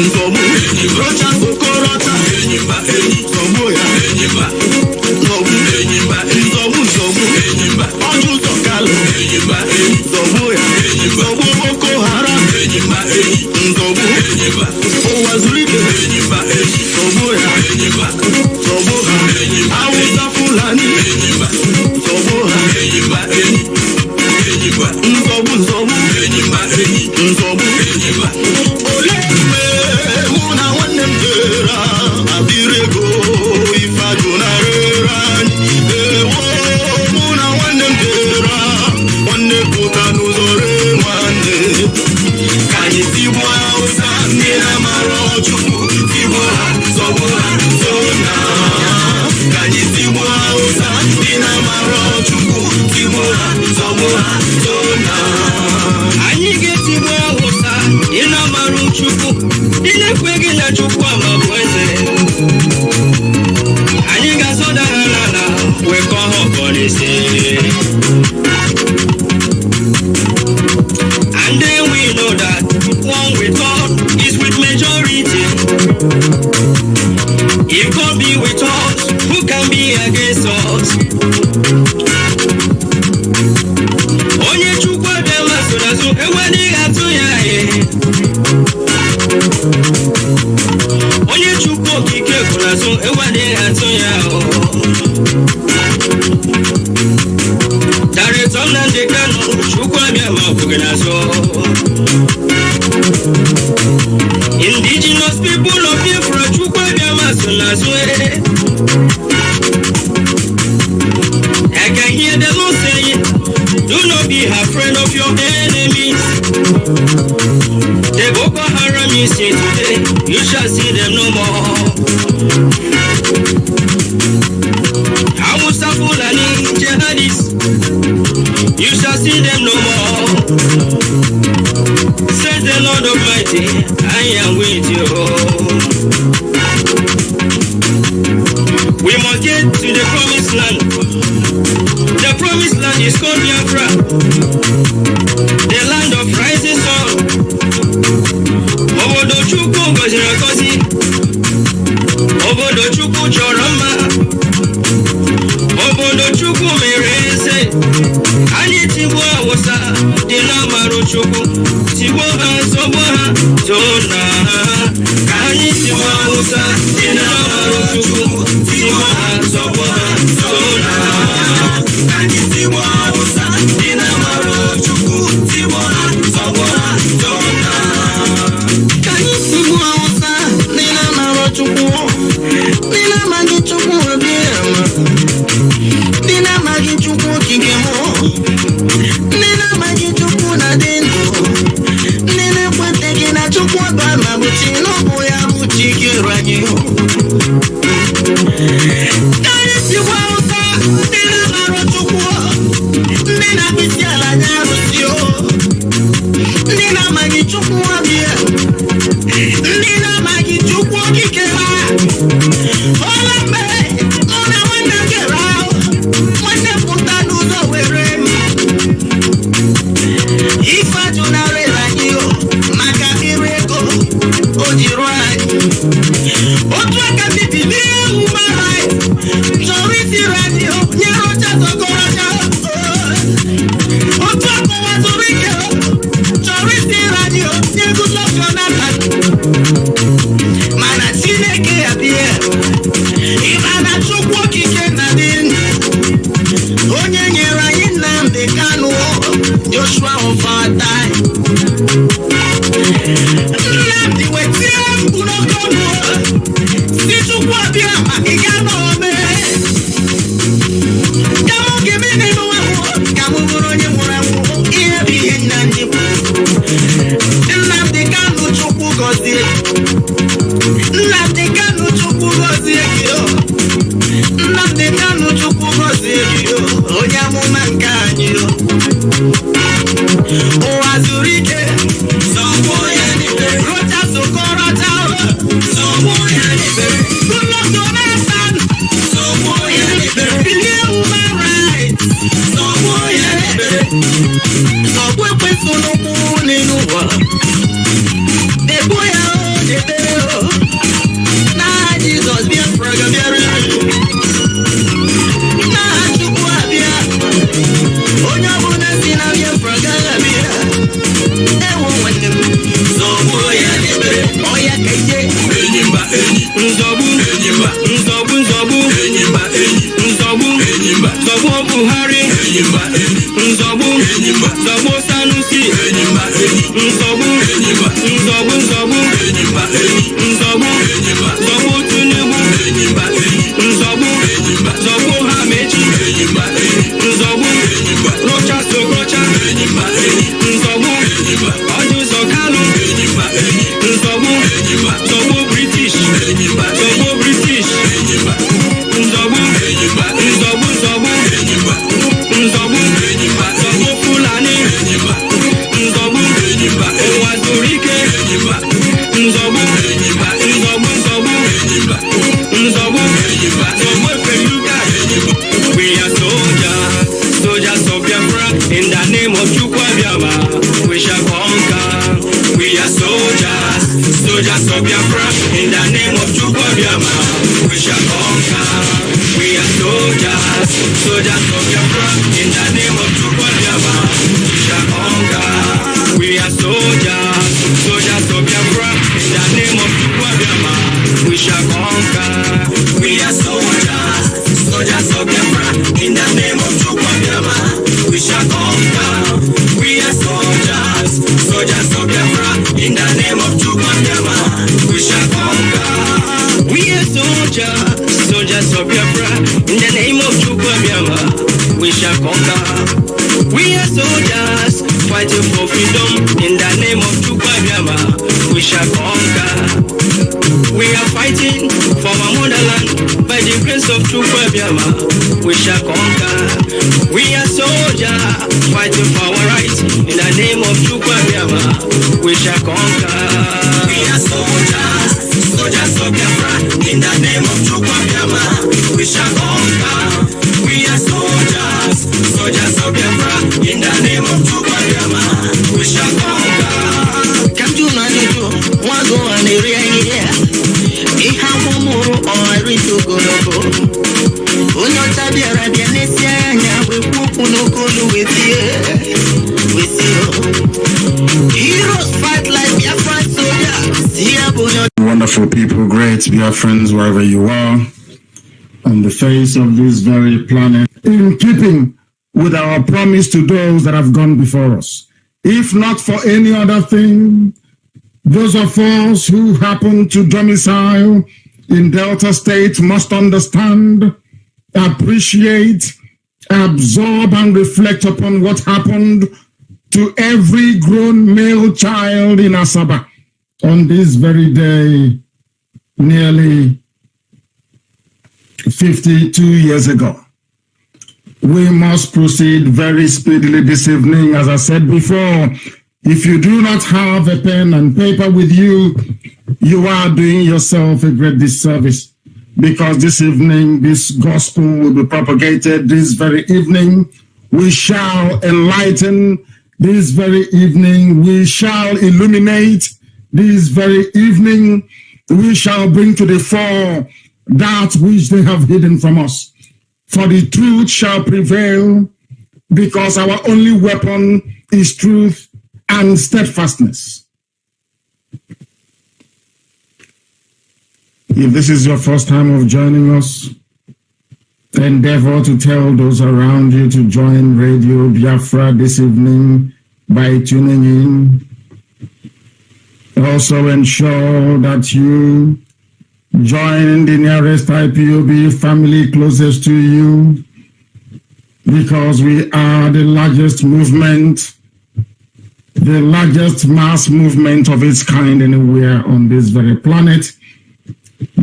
Nzobu Rocha Sokorota Zobo ya Zobu Zobu Oju Sokalo Zobo ya Zobo Boko Haram Nzobu Owazurike Zobo ya Zobo ha Awusa Fulani Zobo ha Nzobu Nzobu Ole Muna wanem tera Abirego Ifaduna reran Muna wanem tera Wane puta nuzore wane Kanyi tibwa usa Nina maro chuku Tibwa Zoboha Zona Kanyi tibwa usa Nina maro chuku Tibwa Zoboha Zona Anyige tibwa usa Nina maro chuku Dile kwege na chukwa mabweze Anyinga soda halala Weko hokolese And then we know that one with God is with majority. If God be with us, who can be against us? Onye chukwa dema sodazo ewani atu ya Onye chukwu kike kurazo ewani atu ya Director Nnamdi Kanu chukwu abia mabugenazo Indigenous people of Biafra chukwu abia masonazo I can hear the Lord saying, do not be afraid of your enemies. The Boko Haram you see today, you shall see them no more. Hausa Fulani jihadists, you shall see them no more. Says the Lord Almighty, I am with you. We must get to the promised land. The promised land is called Biafra, the land of rising sun. Obodo Chukwu goziri agozi, Obodo Chukwu chọrọ mma, Obodo Chukwu mere eze. Anyị tigbuo Awụsa dị n'amarụ Chukwu, tigbuo ha zọgbuo ha zona ha. Ka anyị tigbuo Awụsa dị n'amarụ Chukwu, tigbuo ha zọgbuo ha zona ha. Ka anyị tigbuo Awụsa dị n'amarụ Chukwu, tigbuo ha zọgbuo ha zona ha. Ka anyị tigbuo Awụsa dị n'amarụ Chukwu, dị n'amaghị Chukwu obi ama. Dị n'amaghị Chukwu okike mụ. Nina majichuku na dendo Nina kweteki na chukwa bama Buchino buya buchiki ranyo Kani siwa uta Nina maro chukwa Nina kisia la nyaru siyo Nina majichuku wabia Nina majichuku kikera Olambe Ona wanda kerao Wanda puta nuzo weremi Ifa junare ranyo Maka ireko Ojiru anyi Otu aka bibili human rights Zoriti radio Nyerocha sokorocha Otu aka wazurike Zoriti radio Nyeguso Jonathan Mana Chineke abie Imana chukwu kike na dini Onye nyere anyị Nnamdi Kanu Joshua of our time Nnamdi wetie mkunokono Si chukwu abia makiga n'ome Kamu gimini n'uwehu Kamu buru onye mura mu Ihe bụ ihe Nnamdi bụ Nnamdi Kanu chukwu gozie Nnamdi Kanu chukwu gozie gị Nnamdi Kanu chukwu gozie gị Onye amụma nke anyị Ụwa zuru ike Sọgbuo ya n'ibere Rocha Sokorota Sọgbuo ya n'ibere Ụlọ Jonathan Sọgbuo ya n'ibere Bilie human rights Sọgbuo ya n'ibere Sọgbuo ekwesu n'ụkwụ n'elu ụwa Degbuo ya Soldiers of Biafra, in the name of Biafra, we shall conquer. We are soldiers, soldiers of Biafra, in the name of Biafra, we shall conquer. We are soldiers, soldiers of Biafra, in the name of Biafra, we shall conquer. We are soldiers, soldiers of Biafra, in the name of Biafra, we shall conquer. We are soldiers, soldiers of Biafra, in the name of Biafra, we shall conquer. We are soldiers, soldiers of Biafra, in the name of Biafra, we shall conquer. We are soldiers, fighting for freedom, in the name of Biafra, we shall conquer. We are fighting for our motherland, by the grace of Biafra, we shall conquer. We are soldiers, fighting for our rights, in the name of Biafra, we shall conquer. We are soldiers, soldiers of Biafra, in the name of Biafra, we shall conquer. We are soldiers, soldiers of Biafra, in the name of Biafra, we shall conquer. Come to Nanijo, one go on the area. If I want more, or I read to go loco. Uno tabiara bianesia, we walk no go with you. With you. Heroes fight like Biafran soldiers. Wonderful people, great Biafrans, wherever you are, on the face of this very planet, in keeping with our promise to those that have gone before us. If not for any other thing, those of us who happen to domicile in Delta State must understand, appreciate, absorb, and reflect upon what happened to every grown male child in Asaba on this very day, nearly 52 years ago. We must proceed very speedily this evening. As I said before, if you do not have a pen and paper with you, you are doing yourself a great disservice, because this evening, this gospel will be propagated. This very evening, we shall enlighten. This very evening, we shall illuminate. This very evening, we shall bring to the fore that which they have hidden from us. For the truth shall prevail, because our only weapon is truth and steadfastness. If this is your first time of joining us, endeavor to tell those around you to join Radio Biafra this evening by tuning in. Also ensure that you join the nearest IPOB family closest to you, because we are the largest movement, the largest mass movement of its kind anywhere on this very planet,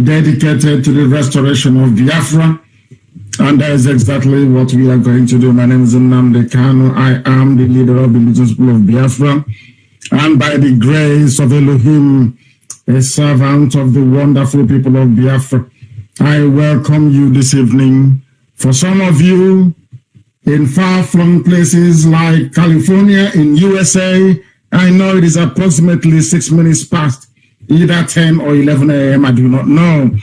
dedicated to the restoration of Biafra. And that is exactly what we are going to do. My name is Nnamdi Kanu. I am the leader of the Indigenous People of Biafra. And by the grace of Elohim, a servant of the wonderful people of Biafra, I welcome you this evening. For some of you in far-flung places like California, in USA, I know it is approximately 6 minutes past, either 10 or 11 a.m., I do not know.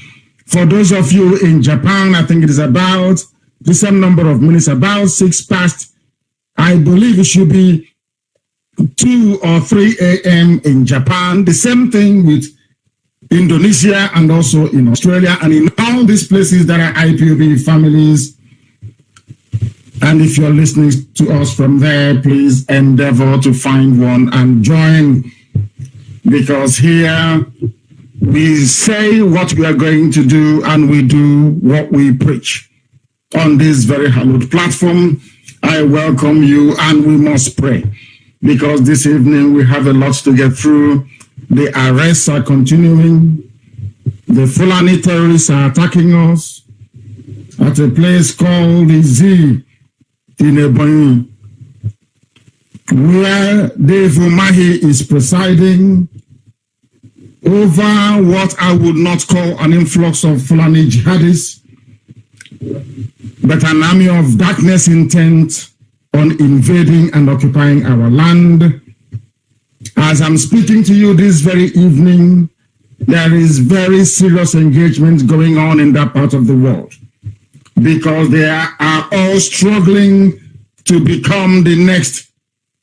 For those of you in Japan, I think it is about the same number of minutes, about 6 past. I believe it should be 2 or 3 a.m. in Japan. The same thing with Indonesia and also in Australia and in all these places that are IPOB families. And if you're listening to us from there, please endeavor to find one and join because here we say what we are going to do and we do what we preach. On this very hallowed platform, I welcome you, and we must pray, because this evening we have a lot to get through. The arrests are continuing. The Fulani terrorists are attacking us at a place called Izi in Ebonyi, where Dave Umahi is presiding over what I would not call an influx of Fulani jihadists, but an army of darkness intent on invading and occupying our land. As I'm speaking to you this very evening, there is very serious engagement going on in that part of the world, because they are all struggling to become the next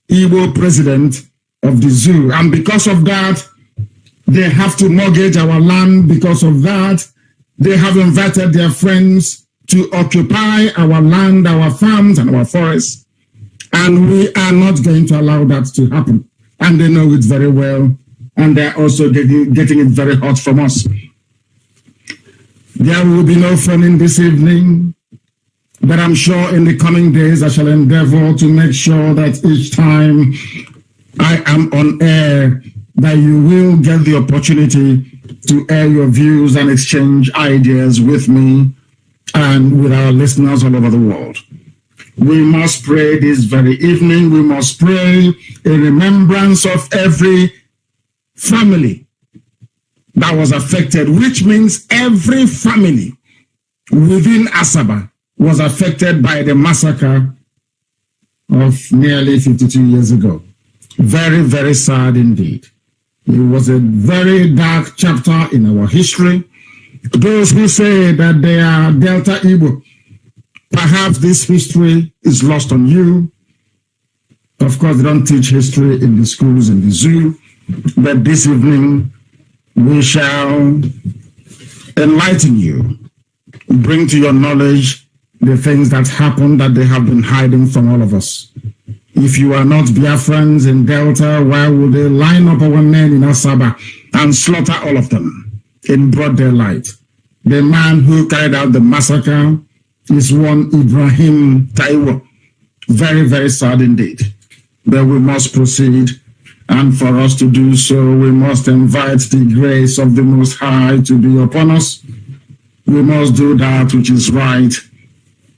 Igbo president of the zoo. And because of that, they have to mortgage our land. Because of that, they have invited their friends to occupy our land, our farms, and our forests. And we are not going to allow that to happen. And they know it very well. And they're also getting it very hot from us. There will be no phoning this evening, but I'm sure in the coming days I shall endeavor to make sure that each time I am on air, that you will get the opportunity to air your views and exchange ideas with me and with our listeners all over the world. We must pray this very evening. We must pray in remembrance of every family that was affected, which means every family within Asaba was affected by the massacre of nearly 52 years ago. Very, very sad indeed. It was a very dark chapter in our history. Those who say that they are Delta Igbo, perhaps this history is lost on you. Of course, they don't teach history in the schools, in the zoo. But this evening, we shall enlighten you, bring to your knowledge the things that happened that they have been hiding from all of us. If you are not Biafrans in Delta, why would they line up our men in Asaba and slaughter all of them in broad daylight? The man who carried out the massacre is one Ibrahim Taiwo. Very, very sad indeed. But we must proceed. And for us to do so, we must invite the grace of the Most High to be upon us. We must do that which is right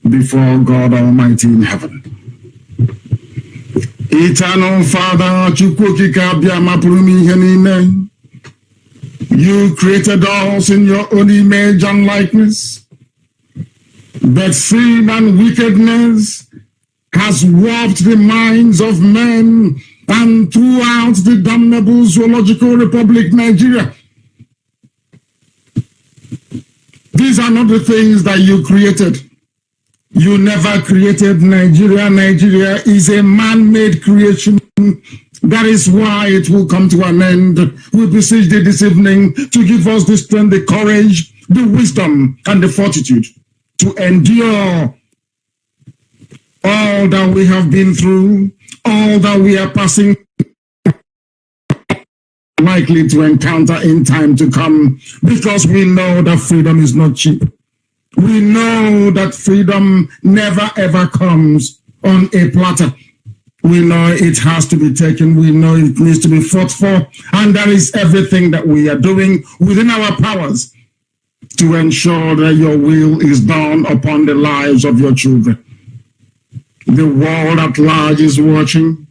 before God Almighty in heaven. Eternal Father, you created us in your own image and likeness, but sin and wickedness has warped the minds of men and throughout the damnable Zoological Republic, Nigeria. These are not the things that you created. You never created Nigeria. Nigeria is a man-made creation. That is why it will come to an end. We beseech thee this evening to give us the strength, the courage, the wisdom, and the fortitude to endure all that we have been through, all that we are passing, likely to encounter in time to come, because we know that freedom is not cheap. We know that freedom never ever comes on a platter. We know it has to be taken. We know it needs to be fought for. And that is everything that we are doing within our powers to ensure that your will is done upon the lives of your children. The world at large is watching,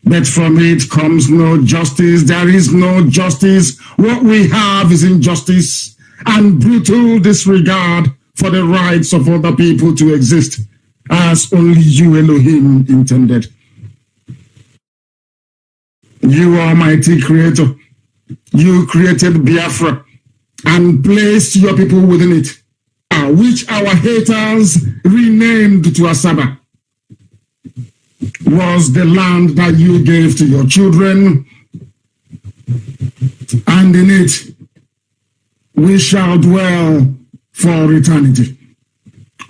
but from it comes no justice. There is no justice. What we have is injustice and brutal disregard for the rights of other people to exist as only you, Elohim, intended. You, Almighty Creator, you created Biafra and placed your people within it, which our haters renamed to Asaba, was the land that you gave to your children, and in it we shall dwell for eternity.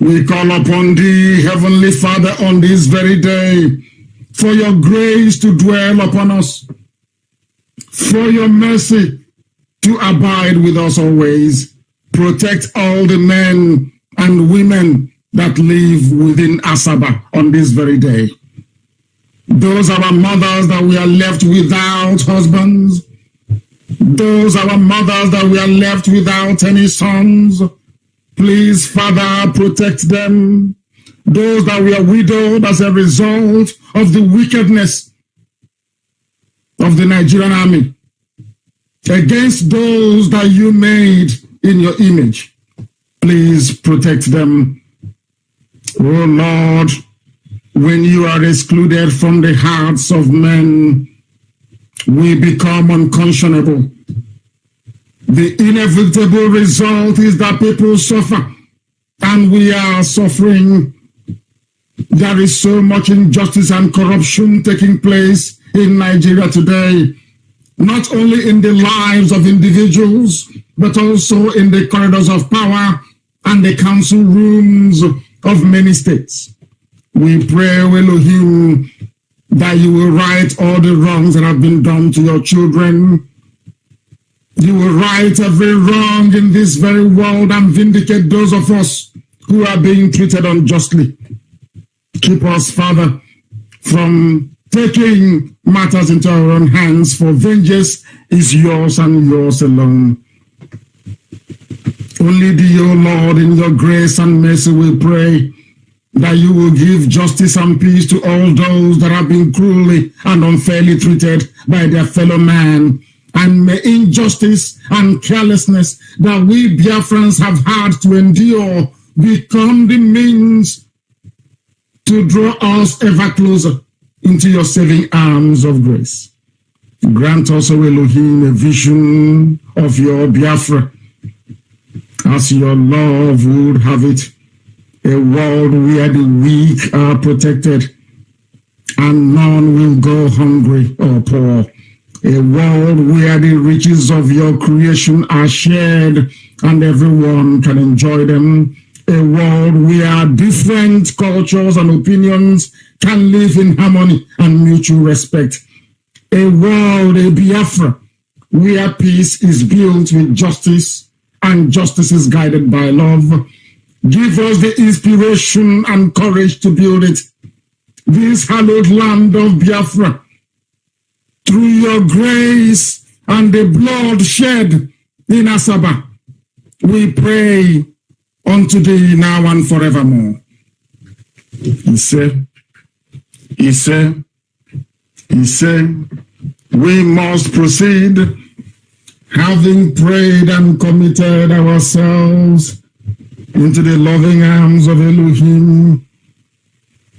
We call upon thee, Heavenly Father, on this very day, for your grace to dwell upon us. for your mercy to abide with us always. Protect all the men and women that live within Asaba on this very day. Those are our mothers that we are left without husbands. Those are our mothers that we are left without any sons. Please, Father, protect them. Those that we are widowed as a result of the wickedness of the Nigerian army against those that you made in your image. Please protect them. Oh Lord, when you are excluded from the hearts of men, we become unconscionable. The inevitable result is that people suffer, and we are suffering. There is so much injustice and corruption taking place in Nigeria today, not only in the lives of individuals, but also in the corridors of power and the council rooms of many states. We pray, Elohim, that you will right all the wrongs that have been done to your children. You will right every wrong in this very world and vindicate those of us who are being treated unjustly. Keep us, Father, from taking matters into our own hands, for vengeance is yours and yours alone. Only thee, O Lord, in your grace and mercy we pray that you will give justice and peace to all those that have been cruelly and unfairly treated by their fellow man. And may injustice and carelessness that we Biafrans have had to endure become the means to draw us ever closer into your saving arms of grace. Grant us, O Elohim, a vision of your Biafra, as your love would have it, a world where the weak are protected and none will go hungry or poor. A world where the riches of your creation are shared and everyone can enjoy them. A world where different cultures and opinions can live in harmony and mutual respect. A world, a Biafra, where peace is built with justice and justice is guided by love. Give us the inspiration and courage to build it. This hallowed land of Biafra, through your grace and the blood shed in Asaba, we pray unto thee now and forevermore. He said, we must proceed, having prayed and committed ourselves into the loving arms of Elohim.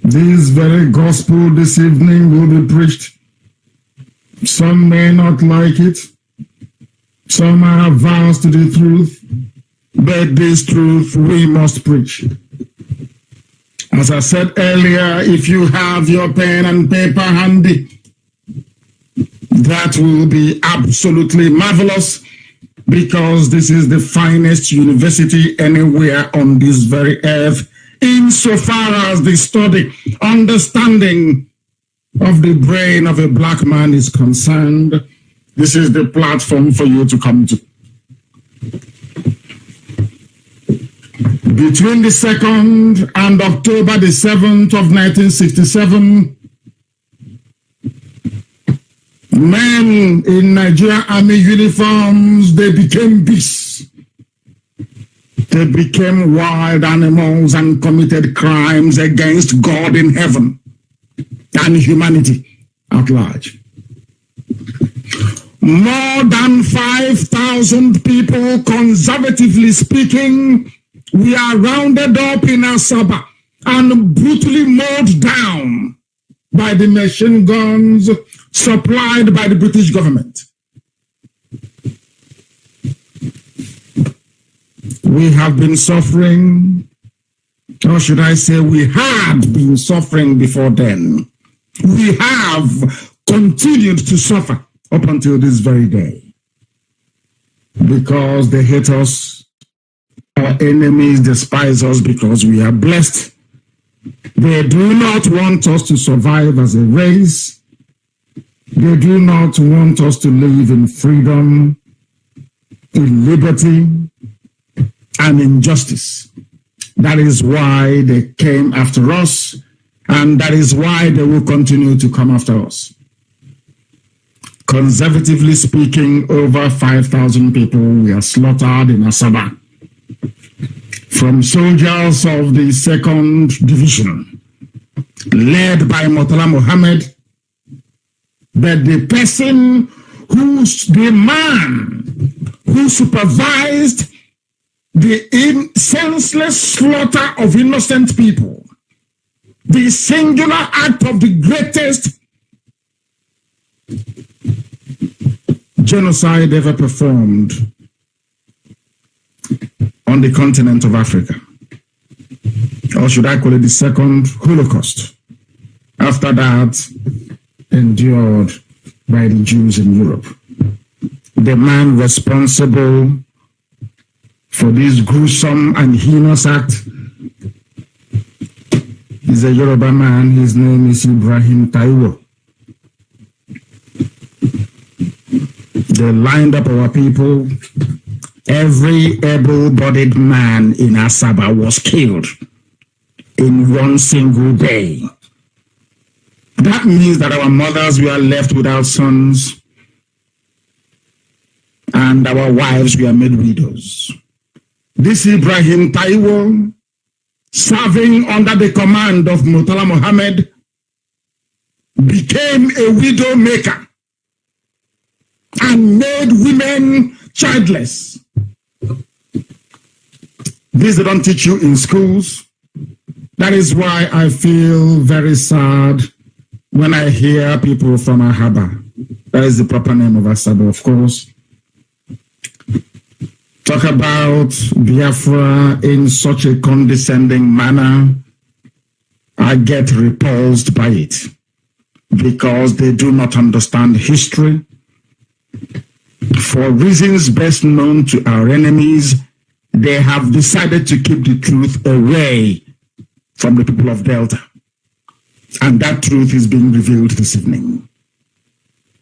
This very gospel this evening will be preached. Some may not like it. Some are averse to the truth. But this truth we must preach. As I said earlier, if you have your pen and paper handy, that will be absolutely marvelous, because this is the finest university anywhere on this very earth, insofar as the study, understanding of the brain of a black man is concerned. This is the platform for you to come to. Between the 2nd and October the 7th of 1967, men in Nigerian army uniforms, they became beasts. They became wild animals and committed crimes against God in heaven and humanity at large. More than 5,000 people, conservatively speaking, we are rounded up in Asaba and brutally mowed down by the machine guns supplied by the British government. We have been suffering, or should I say we had been suffering before then. We have continued to suffer up until this very day, because they hate us. Our enemies despise us because we are blessed. They do not want us to survive as a race. They do not want us to live in freedom, in liberty, and in justice. That is why they came after us, and that is why they will continue to come after us. Conservatively speaking, over 5,000 people were slaughtered in Asaba from soldiers of the 2nd Division, led by Murtala Mohammed. But the man who supervised the senseless slaughter of innocent people, the singular act of the greatest genocide ever performed on the continent of Africa, or should I call it the second Holocaust, after that endured by the Jews in Europe. The man responsible for this gruesome and heinous act is a Yoruba man. His name is Ibrahim Taiwo. They lined up our people. Every able-bodied man in Asaba was killed in one single day. That means that our mothers were left without sons, and our wives were made widows. This Ibrahim Taiwo, serving under the command of Murtala Mohammed, became a widow maker and made women childless. This they don't teach you in schools. That is why I feel very sad when I hear people from Ahaba, that is the proper name of Asaba, of course, talk about Biafra in such a condescending manner. I get repulsed by it because they do not understand history. For reasons best known to our enemies, they have decided to keep the truth away from the people of Delta. And that truth is being revealed this evening.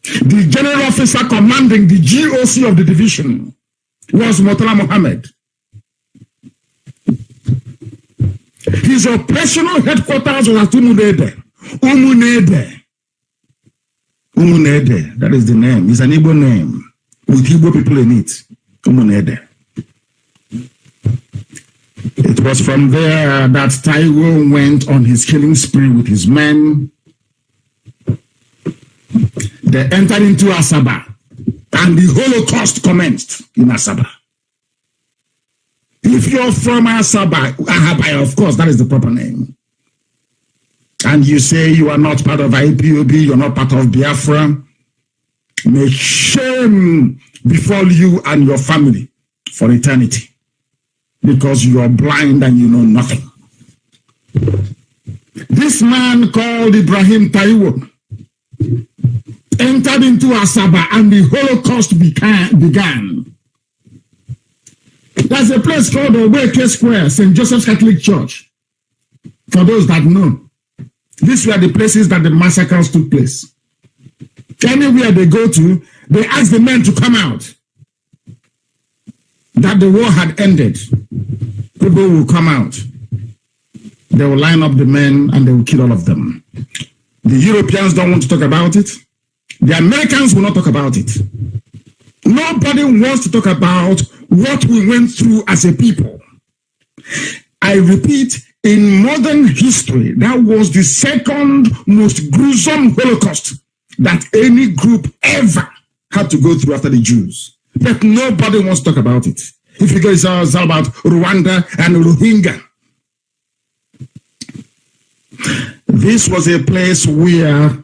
The general officer commanding the GOC of the division was Murtala Mohammed. His operational headquarters was at Umunede. Umunede, that is the name. It's an Igbo name with Igbo people in it. Umunede. It was from there that Taiwo went on his killing spree with his men. They entered into Asaba, and the Holocaust commenced in Asaba. If you're from Asaba, of course, that is the proper name, and you say you are not part of Ipob, you're not part of Biafra, may shame befall you and your family for eternity, because you are blind and you know nothing. This man called Ibrahim Taiwo entered into Asaba and the Holocaust began. There's a place called Oweke Square, St. Joseph's Catholic Church. For those that know, these were the places that the massacres took place. Anywhere they go to, they ask the men to come out. That the war had ended. People will come out. They will line up the men and they will kill all of them. The Europeans don't want to talk about it. The Americans will not talk about it. Nobody wants to talk about what we went through as a people. I repeat, in modern history, that was the second most gruesome Holocaust that any group ever had to go through after the Jews. But nobody wants to talk about it. If you guys are about Rwanda and Rohingya, this was a place where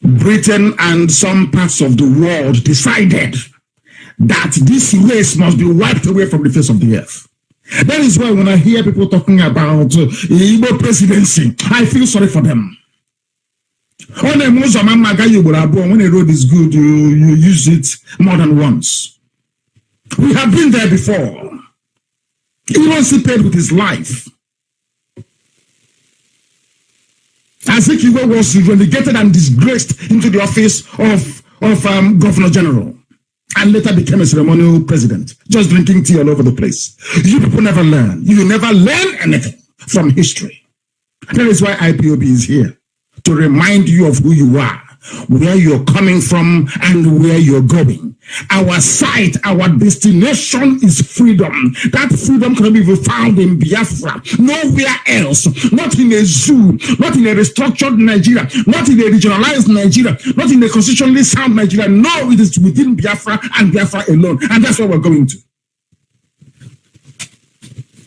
Britain and some parts of the world decided that this race must be wiped away from the face of the earth. That is why when I hear people talking about Igbo presidency, I feel sorry for them. When they wrote this good, you use it more than once. We have been there before. He was paid with his life. Azikiwe was relegated and disgraced into the office of Governor General and later became a ceremonial president, just drinking tea all over the place. You people never learn. You never learn anything from history. That is why IPOB is here, to remind you of who you are, where you're coming from, and where you're going. Our sight, our destination is freedom. That freedom can be found in Biafra, nowhere else. Not in a zoo, not in a restructured Nigeria, not in a regionalized Nigeria, not in a constitutionally sound Nigeria. No, it is within Biafra and Biafra alone. And that's what we're going to.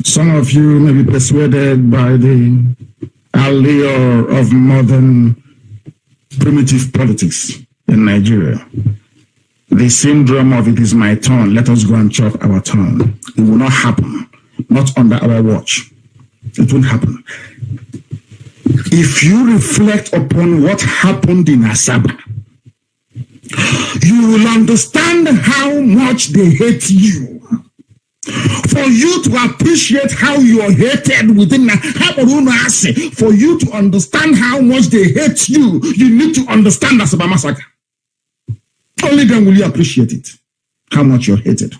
Some of you may be persuaded by the allure of modern primitive politics in Nigeria. The syndrome of it is my turn, let us go and chop our turn. It will not happen, not under our watch. It won't happen. If you reflect upon what happened in Asaba, you will understand how much they hate you. For you to appreciate how you are hated within, for you to understand how much they hate you, you need to understand Asaba massacre. Only then will you appreciate it, how much you're hated.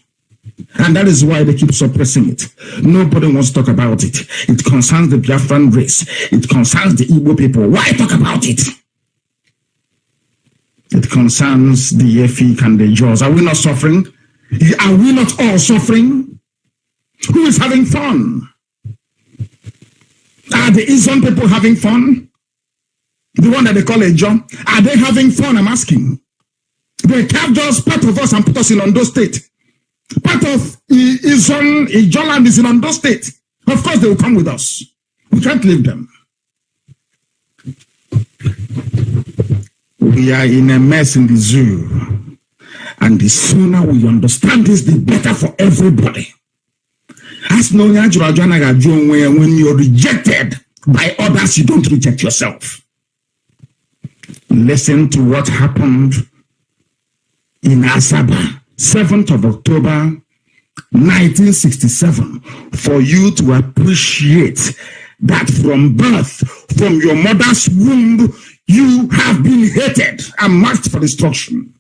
And that is why they keep suppressing it. Nobody wants to talk about it. It concerns the Biafran race. It concerns the Igbo people. Why talk about it? It concerns the Efik and the Jaws. Are we not suffering? Are we not all suffering? Who is having fun? Are the Izon people having fun? The one that they call a John? Are they having fun? I'm asking. They carved us, part of us, and put us in Ondo State. Part of Ijoland is in Ondo State. Of course, they will come with us. We can't leave them. We are in a mess in the zoo. And the sooner we understand this, the better for everybody. As when you're rejected by others, you don't reject yourself. Listen to what happened in Asaba, 7th of October, 1967, for you to appreciate that from birth, from your mother's womb, you have been hated and marked for destruction.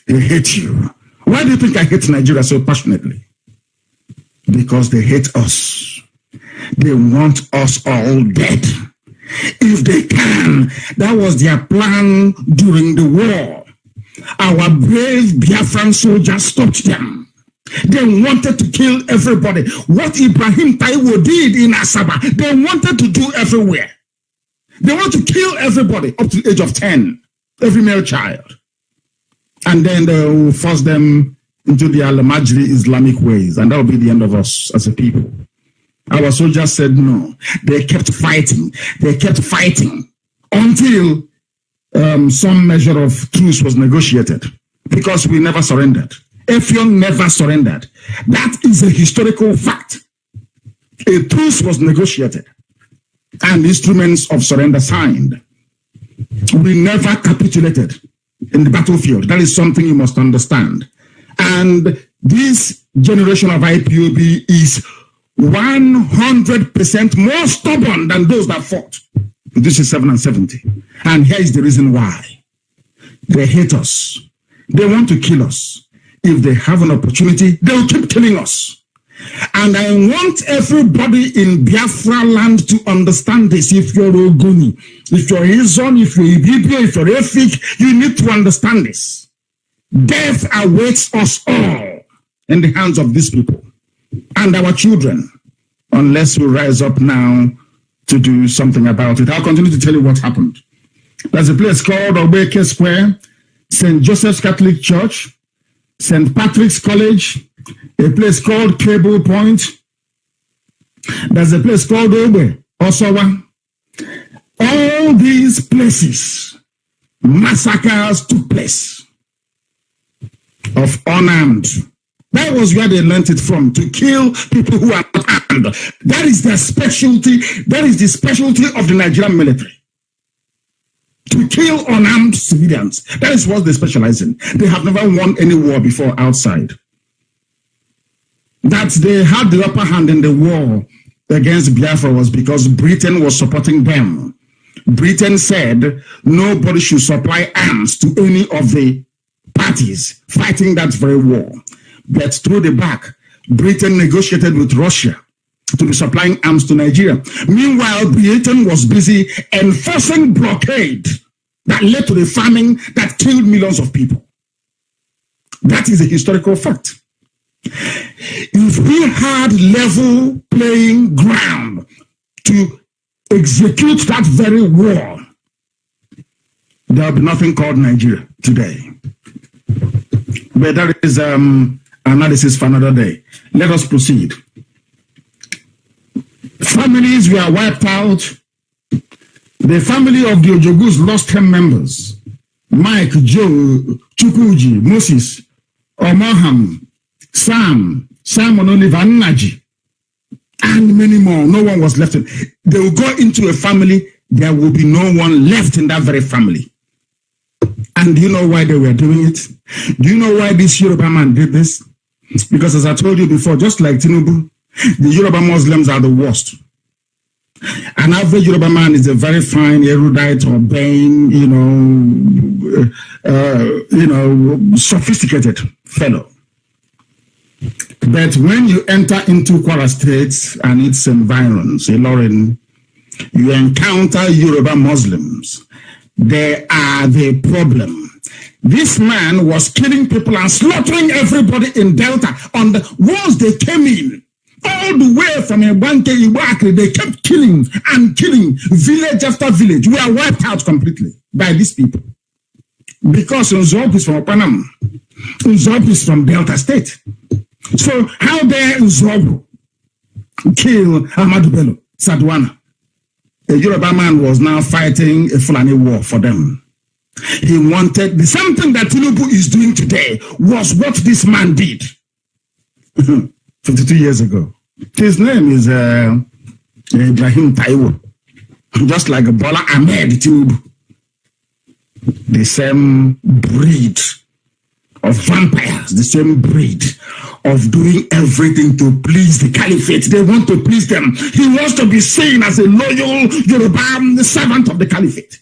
They hate you. Why do you think I hate Nigeria so passionately? Because they hate us. They want us all dead. If they can. That was their plan during the war. Our brave Biafran soldiers stopped them. They wanted to kill everybody. What Ibrahim Taiwo did in Asaba, they wanted to do everywhere. They want to kill everybody up to the age of 10, every male child. And then they will force them into the Al-Majri Islamic ways, and that will be the end of us as a people. Our soldiers said no. They kept fighting. They kept fighting until some measure of truce was negotiated, because we never surrendered. Effiong never surrendered. That is a historical fact. A truce was negotiated and instruments of surrender signed. We never capitulated in the battlefield. That is something you must understand. And this generation of IPOB is 100% more stubborn than those that fought. This is 7 and 70. And here is the reason why. They hate us. They want to kill us. If they have an opportunity, they will keep killing us. And I want everybody in Biafra land to understand this. If you're Ogoni, if you're Izon, if you're Ibibio, if you're Efik, you need to understand this. Death awaits us all in the hands of these people and our children, unless we rise up now to do something about it. I'll continue to tell you what happened. There's a place called Obeke Square, St. Joseph's Catholic Church, St. Patrick's College, a place called Cable Point. There's a place called Obe, Osowa. All these places, massacres took place of unarmed. That was where they learned it from, to kill people who are not armed. That is their specialty. That is the specialty of the Nigerian military. To kill unarmed civilians. That is what they specialize in. They have never won any war before outside. That they had the upper hand in the war against Biafra was because Britain was supporting them. Britain said nobody should supply arms to any of the parties fighting that very war. But through the back, Britain negotiated with Russia to be supplying arms to Nigeria. Meanwhile, Britain was busy enforcing blockade that led to the famine that killed millions of people. That is a historical fact. If we had level playing ground to execute that very war, there will be nothing called Nigeria today. But that is analysis for another day. Let us proceed. Families were wiped out. The family of the Ojogus lost 10 members. Mike, Joe, Chukwuji, Moses, Omaham, Sam, Simon Oliver, Naji, and many more. No one was left. They will go into a family, there will be no one left in that very family. And do you know why they were doing it? Do you know why this Yoruba man did this? Because as I told you before, just like Tinubu, the Yoruba Muslims are the worst. An average Yoruba man is a very fine, erudite, urbane, sophisticated fellow. But when you enter into Kwara State and its environs, Ilorin, you encounter Yoruba Muslims. They are the problem. This man was killing people and slaughtering everybody in Delta. Once they came in, all the way from Ebanke, Iwakri, they kept killing and killing, village after village. We are wiped out completely by these people. Because Nzob is from Panama. Nzob is from Delta State. So how dare Nzob kill Ahmadu Bello, Sadwana? A Yoruba man was now fighting a Fulani war for them. He wanted the same thing that Tinubu is doing today was what this man did 52 years ago. His name is Ibrahim Taiwo, just like Bola Ahmed Tinubu. The same breed of vampires, the same breed of doing everything to please the caliphate. They want to please them. He wants to be seen as a loyal Yoruba servant of the caliphate.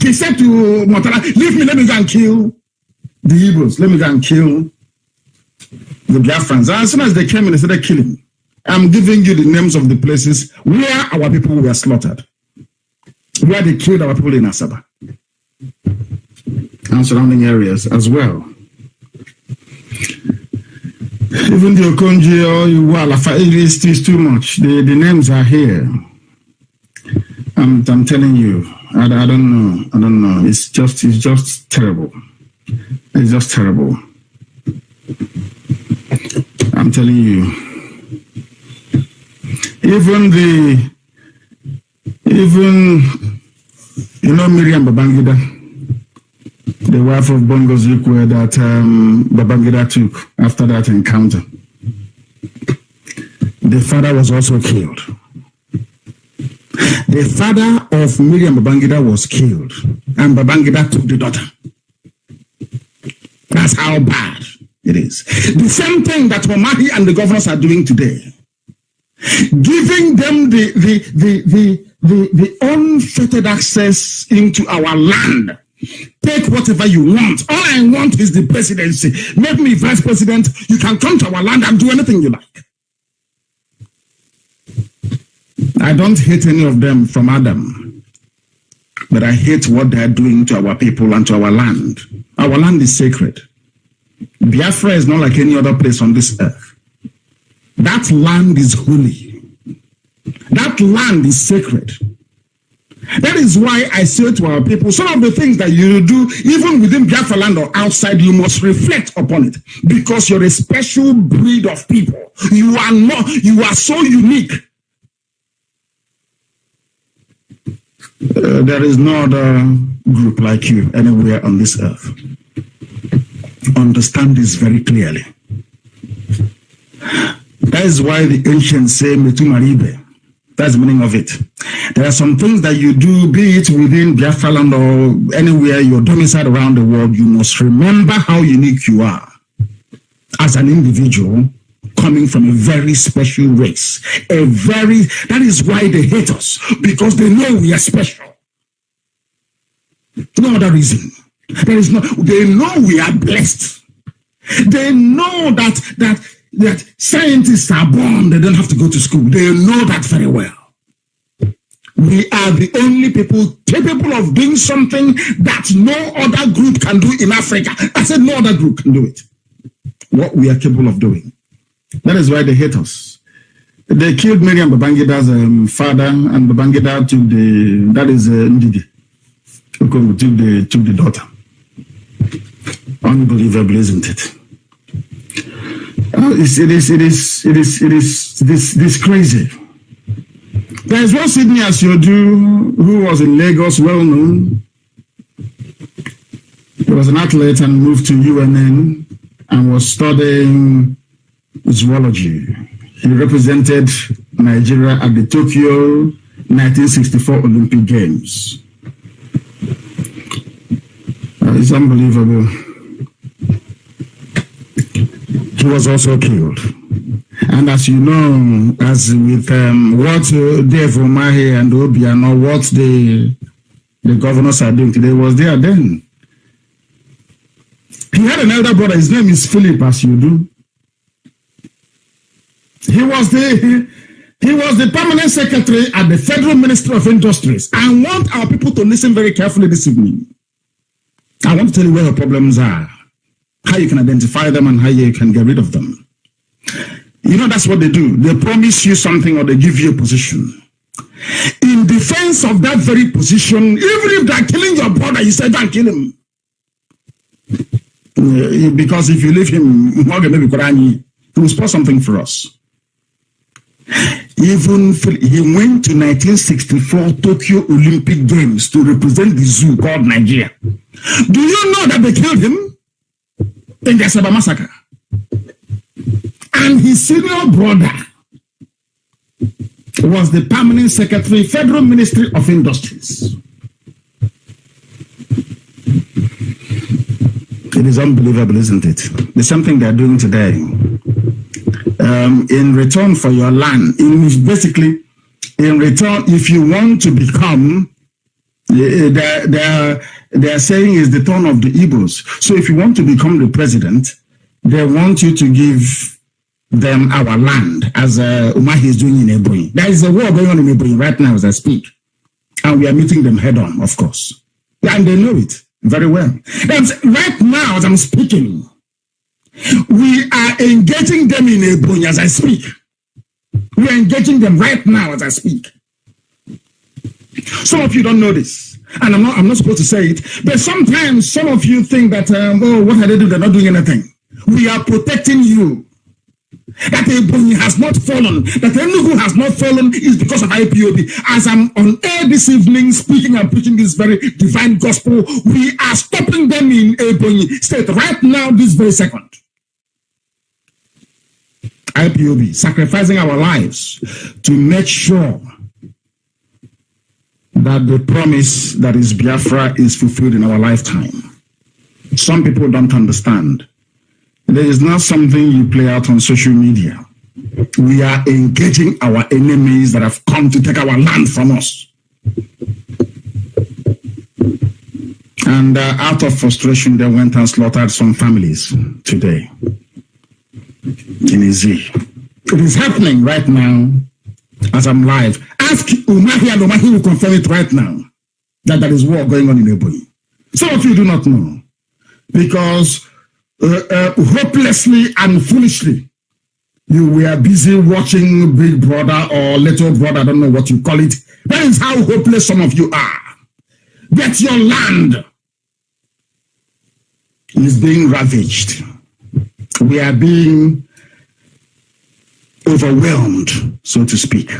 He said to Motala, leave me, let me go and kill the Igbos. Let me go and kill the Biafrans. As soon as they came in, they started killing. I'm giving you the names of the places where our people were slaughtered. Where they killed our people in Asaba. And surrounding areas as well. Even the Okonji or Iwala, it is too much. The names are here. I'm telling you. I don't know. It's just terrible. It's just terrible. I'm telling you. Even Miriam Babangida, the wife of Bongo Zikwe that Babangida took after that encounter. The father was also killed. The father of Miriam Babangida was killed, and Babangida took the daughter. That's how bad it is. The same thing that Omahi and the governors are doing today, giving them the unfettered access into our land. Take whatever you want. All I want is the presidency. Make me vice president. You can come to our land and do anything you like. I don't hate any of them from Adam, but I hate what they are doing to our people and to our land. Our land is sacred. Biafra is not like any other place on this earth. That land is holy. That land is sacred. That is why I say to our people, some of the things that you do, even within Biafra land or outside, you must reflect upon it, because you're a special breed of people. You are so unique. There is no other group like you anywhere on this earth. Understand this very clearly. That is why the ancients say Metumaribe. That's the meaning of it. There are some things that you do, be it within Biafra land or anywhere you're domiciled around the world, you must remember how unique you are as an individual coming from a very special race. That is why they hate us, because they know we are special. No other reason. They know we are blessed. They know that scientists are born, they don't have to go to school. They know that very well. We are the only people capable of doing something that no other group can do in Africa. I said no other group can do it. What we are capable of doing. That is why they hate us. They killed Miriam Babangida's father, and Babangida took Nnamdi, took the daughter. Unbelievable, isn't it? It is crazy. There is one Sydney Asiodu who was in Lagos, well known. He was an athlete and moved to UNN and was studying zoology. He represented Nigeria at the Tokyo 1964 Olympic Games. It's unbelievable. He was also killed. And as you know, as with what Dave Umahi and Obiano, what the governors are doing today, was there then. He had an elder brother, his name is Philip, as you do. He was the permanent secretary at the Federal Ministry of Industries. I want our people to listen very carefully this evening. I want to tell you where the problems are, how you can identify them, and how you can get rid of them. You know, that's what they do. They promise you something or they give you a position. In defense of that very position, even if they're killing your brother, you say, don't kill him. Because if you leave him, he will spoil something for us. Even he went to 1964 Tokyo Olympic Games to represent the zoo called Nigeria. Do you know that they killed him in the Asaba massacre? And his senior brother was the permanent secretary, Federal Ministry of Industries. It is unbelievable, isn't it? There's something they're doing today. In return for your land, basically, in return, if you want to become, they're saying is the turn of the Igbos. So if you want to become the president, they want you to give them our land, as Umahi is doing in Ebonyi. There is a war going on in Ebonyi right now as I speak. And we are meeting them head on, of course. And they know it very well. Right now, as I'm speaking, we are engaging them in Ebonyi as I speak. We are engaging them right now as I speak. Some of you don't know this, and I'm not supposed to say it, but sometimes some of you think that, what are they doing? They're not doing anything. We are protecting you. That Ebonyi has not fallen, that Enugu has not fallen is because of IPOB. As I'm on air this evening speaking and preaching this very divine gospel, we are stopping them in Ebonyi state right now, this very second. IPOB, sacrificing our lives to make sure that the promise that is Biafra is fulfilled in our lifetime. Some people don't understand. There is not something you play out on social media. We are engaging our enemies that have come to take our land from us. And out of frustration, they went and slaughtered some families today in Izi. It is happening right now as I'm live. Ask Umahi, and Umahi will confirm it right now that there is war going on in Ebonyi. Some of you do not know because hopelessly and foolishly, you were busy watching Big Brother or Little Brother, I don't know what you call it. That is how hopeless some of you are. That your land is being ravaged. We are being overwhelmed, so to speak.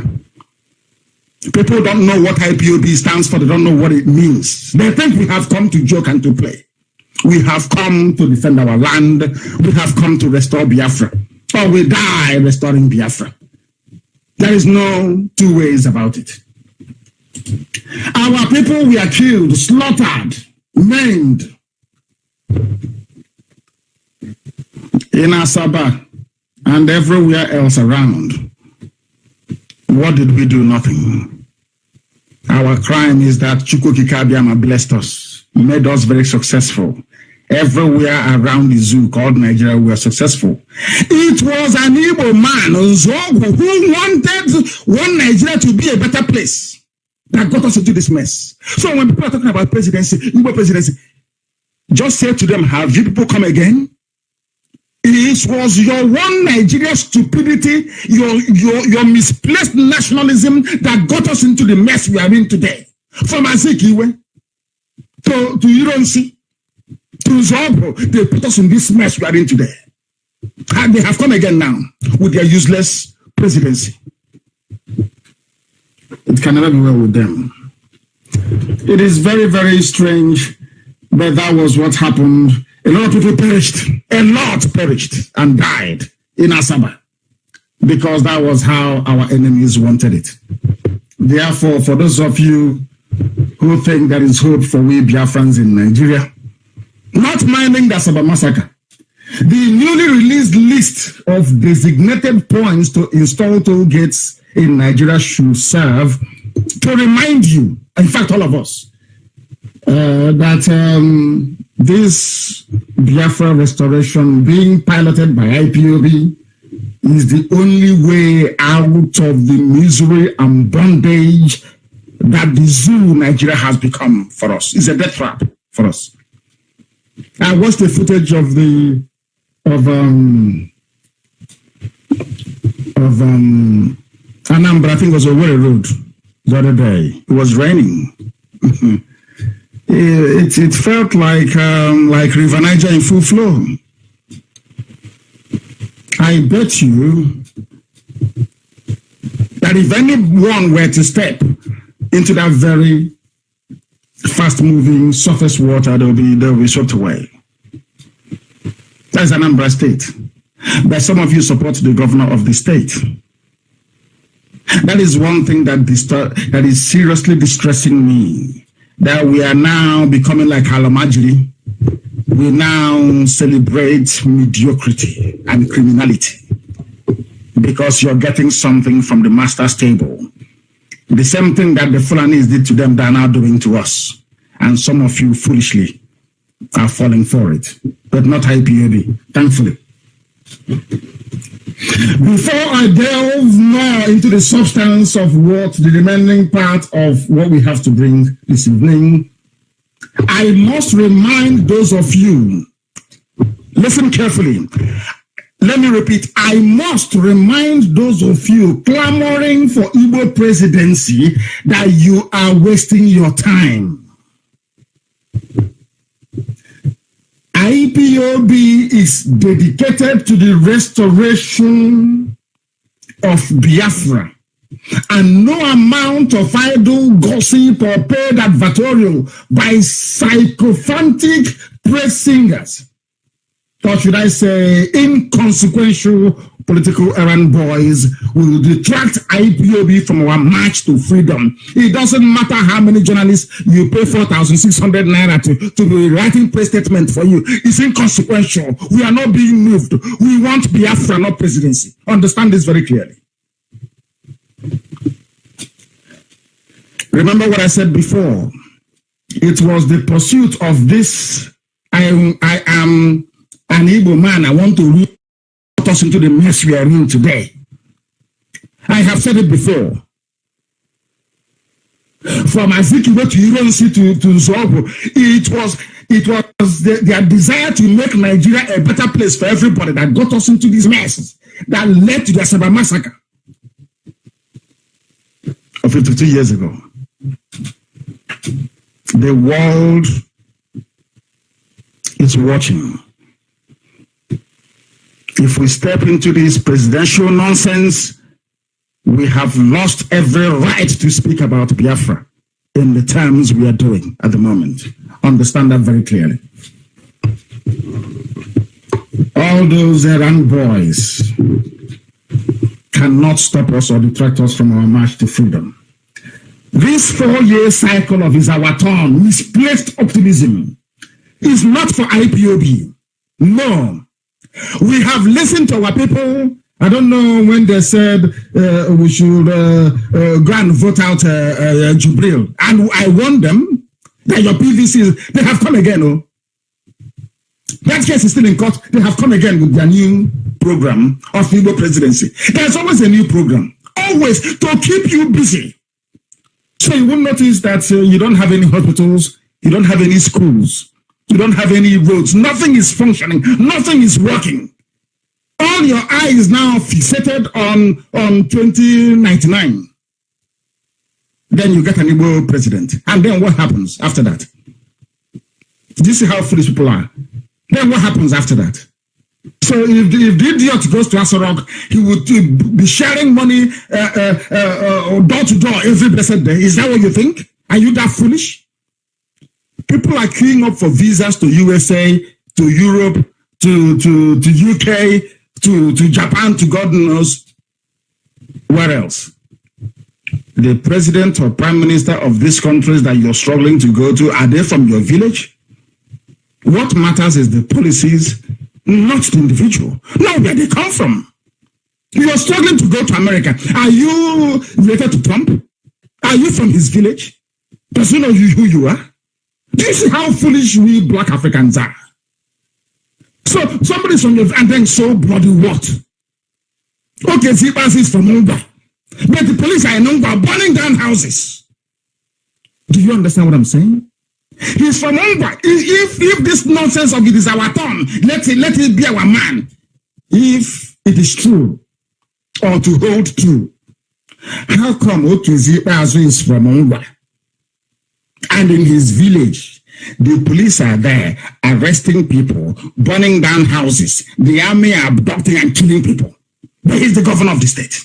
People don't know what IPOB stands for. They don't know what it means. They think we have come to joke and to play. We have come to defend our land. We have come to restore Biafra. Or we die restoring Biafra. There is no two ways about it. Our people were killed, slaughtered, maimed in Asaba, and everywhere else around. What did we do? Nothing. Our crime is that Chukwukikabiama blessed us, made us very successful. Everywhere around the zoo called Nigeria, we were successful. It was an Igbo man, Nzogu, who wanted one Nigeria to be a better place that got us into this mess. So when people are talking about presidency, Igbo presidency, just say to them, have you people come again? It was your one Nigeria stupidity, your misplaced nationalism that got us into the mess we are in today. From Azikiwe to Ironsi to Zobo, they put us in this mess we are in today. And they have come again now with their useless presidency. It can never be well with them. It is very, very strange, but that was what happened. A lot of people perished. A lot perished and died in Asaba because that was how our enemies wanted it. Therefore, for those of you who think there is hope for we Biafrans in Nigeria, not minding the Asaba massacre, the newly released list of designated points to install toll gates in Nigeria should serve to remind you, in fact, all of us, that this Biafra restoration being piloted by IPOB is the only way out of the misery and bondage that the zoo Nigeria has become for us. It's a death trap for us. I watched the footage of Nnamdi, I think it was Owerri Road the other day. It was raining. It felt like River Niger in full flow. I bet you that if anyone were to step into that very fast-moving surface water, they'll be swept away. That's Anambra State. But some of you support the governor of the state. That is one thing that is seriously distressing me. That we are now becoming like Halamajiri. We now celebrate mediocrity and criminality because you're getting something from the master's table. The same thing that the Fulanis did to them, they're now doing to us. And some of you foolishly are falling for it, but not IPOB, thankfully. Before I delve more into the substance of what the remaining part of what we have to bring this evening, I must remind those of you, listen carefully. Let me repeat, I must remind those of you clamoring for Igbo presidency that you are wasting your time. IPOB is dedicated to the restoration of Biafra, and no amount of idle gossip or paid advertorial by sycophantic praise singers, or should I say inconsequential political errand boys, will detract IPOB from our march to freedom. It doesn't matter how many journalists you pay 4,600 naira to be writing press statement for you. It's inconsequential. We are not being moved. We want Biafra, not presidency. Understand this very clearly. Remember what I said before. It was the pursuit of this. I am an Igbo man. I want to put us into the mess we are in today. I have said it before. From Azikiwe to Ironsi to Zobo, it was their desire to make Nigeria a better place for everybody that got us into these messes that led to the Asaba massacre of 52 years ago. The world is watching. If we step into this presidential nonsense, we have lost every right to speak about Biafra in the terms we are doing at the moment. Understand that very clearly. All those errand boys cannot stop us or detract us from our march to freedom. This 4-year cycle of is our turn, misplaced optimism, is not for IPOB. No. We have listened to our people. I don't know when they said we should go and vote out Jubril. And I warned them that your PVCs, they have come again. Oh. That case is still in court. They have come again with their new program of Igbo presidency. There's always a new program. Always to keep you busy. So you will notice that you don't have any hospitals. You don't have any schools. You don't have any roads. Nothing is functioning. Nothing is working. All your eyes now fixated on 2099. Then you get an Igbo president. And then what happens after that? Do you see how foolish people are? Then what happens after that? So if the idiot goes to Asarok, he would be sharing money door to door every blessed day. Is that what you think? Are you that foolish? People are queuing up for visas to USA, to Europe, to UK, to Japan, to God knows where else. The president or prime minister of these countries that you're struggling to go to, are they from your village? What matters is the policies, not the individual. Not where they come from. You're struggling to go to America. Are you related to Trump? Are you from his village? Does he know who you are? Do you see how foolish we black Africans are? So somebody's from your, and then so bloody what? Okay, Zipas is from Mumbai. But the police are in Mumbai burning down houses. Do you understand what I'm saying? He's from Mumbai. If this nonsense of it is our turn, let it be our man. If it is true, or to hold true, how come Zipas is from Mumbai? And in his village, the police are there arresting people, burning down houses. The army are abducting and killing people. But he's the governor of the state.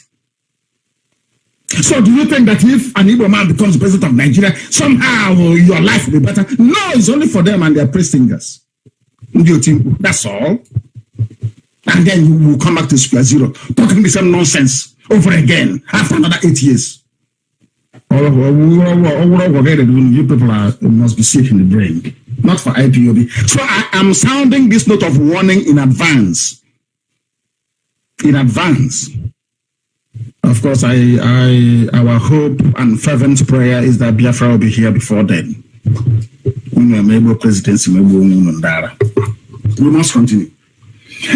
So do you think that if an Igbo man becomes president of Nigeria, somehow your life will be better? No, it's only for them and their priest singers. That's all. And then you will come back to square zero, talking the same nonsense over again after another 8 years. You people must be sick in the brain, not for IPOB. So I am sounding this note of warning in advance. In advance. Of course, our hope and fervent prayer is that Biafra will be here before then. Presidency, we must continue.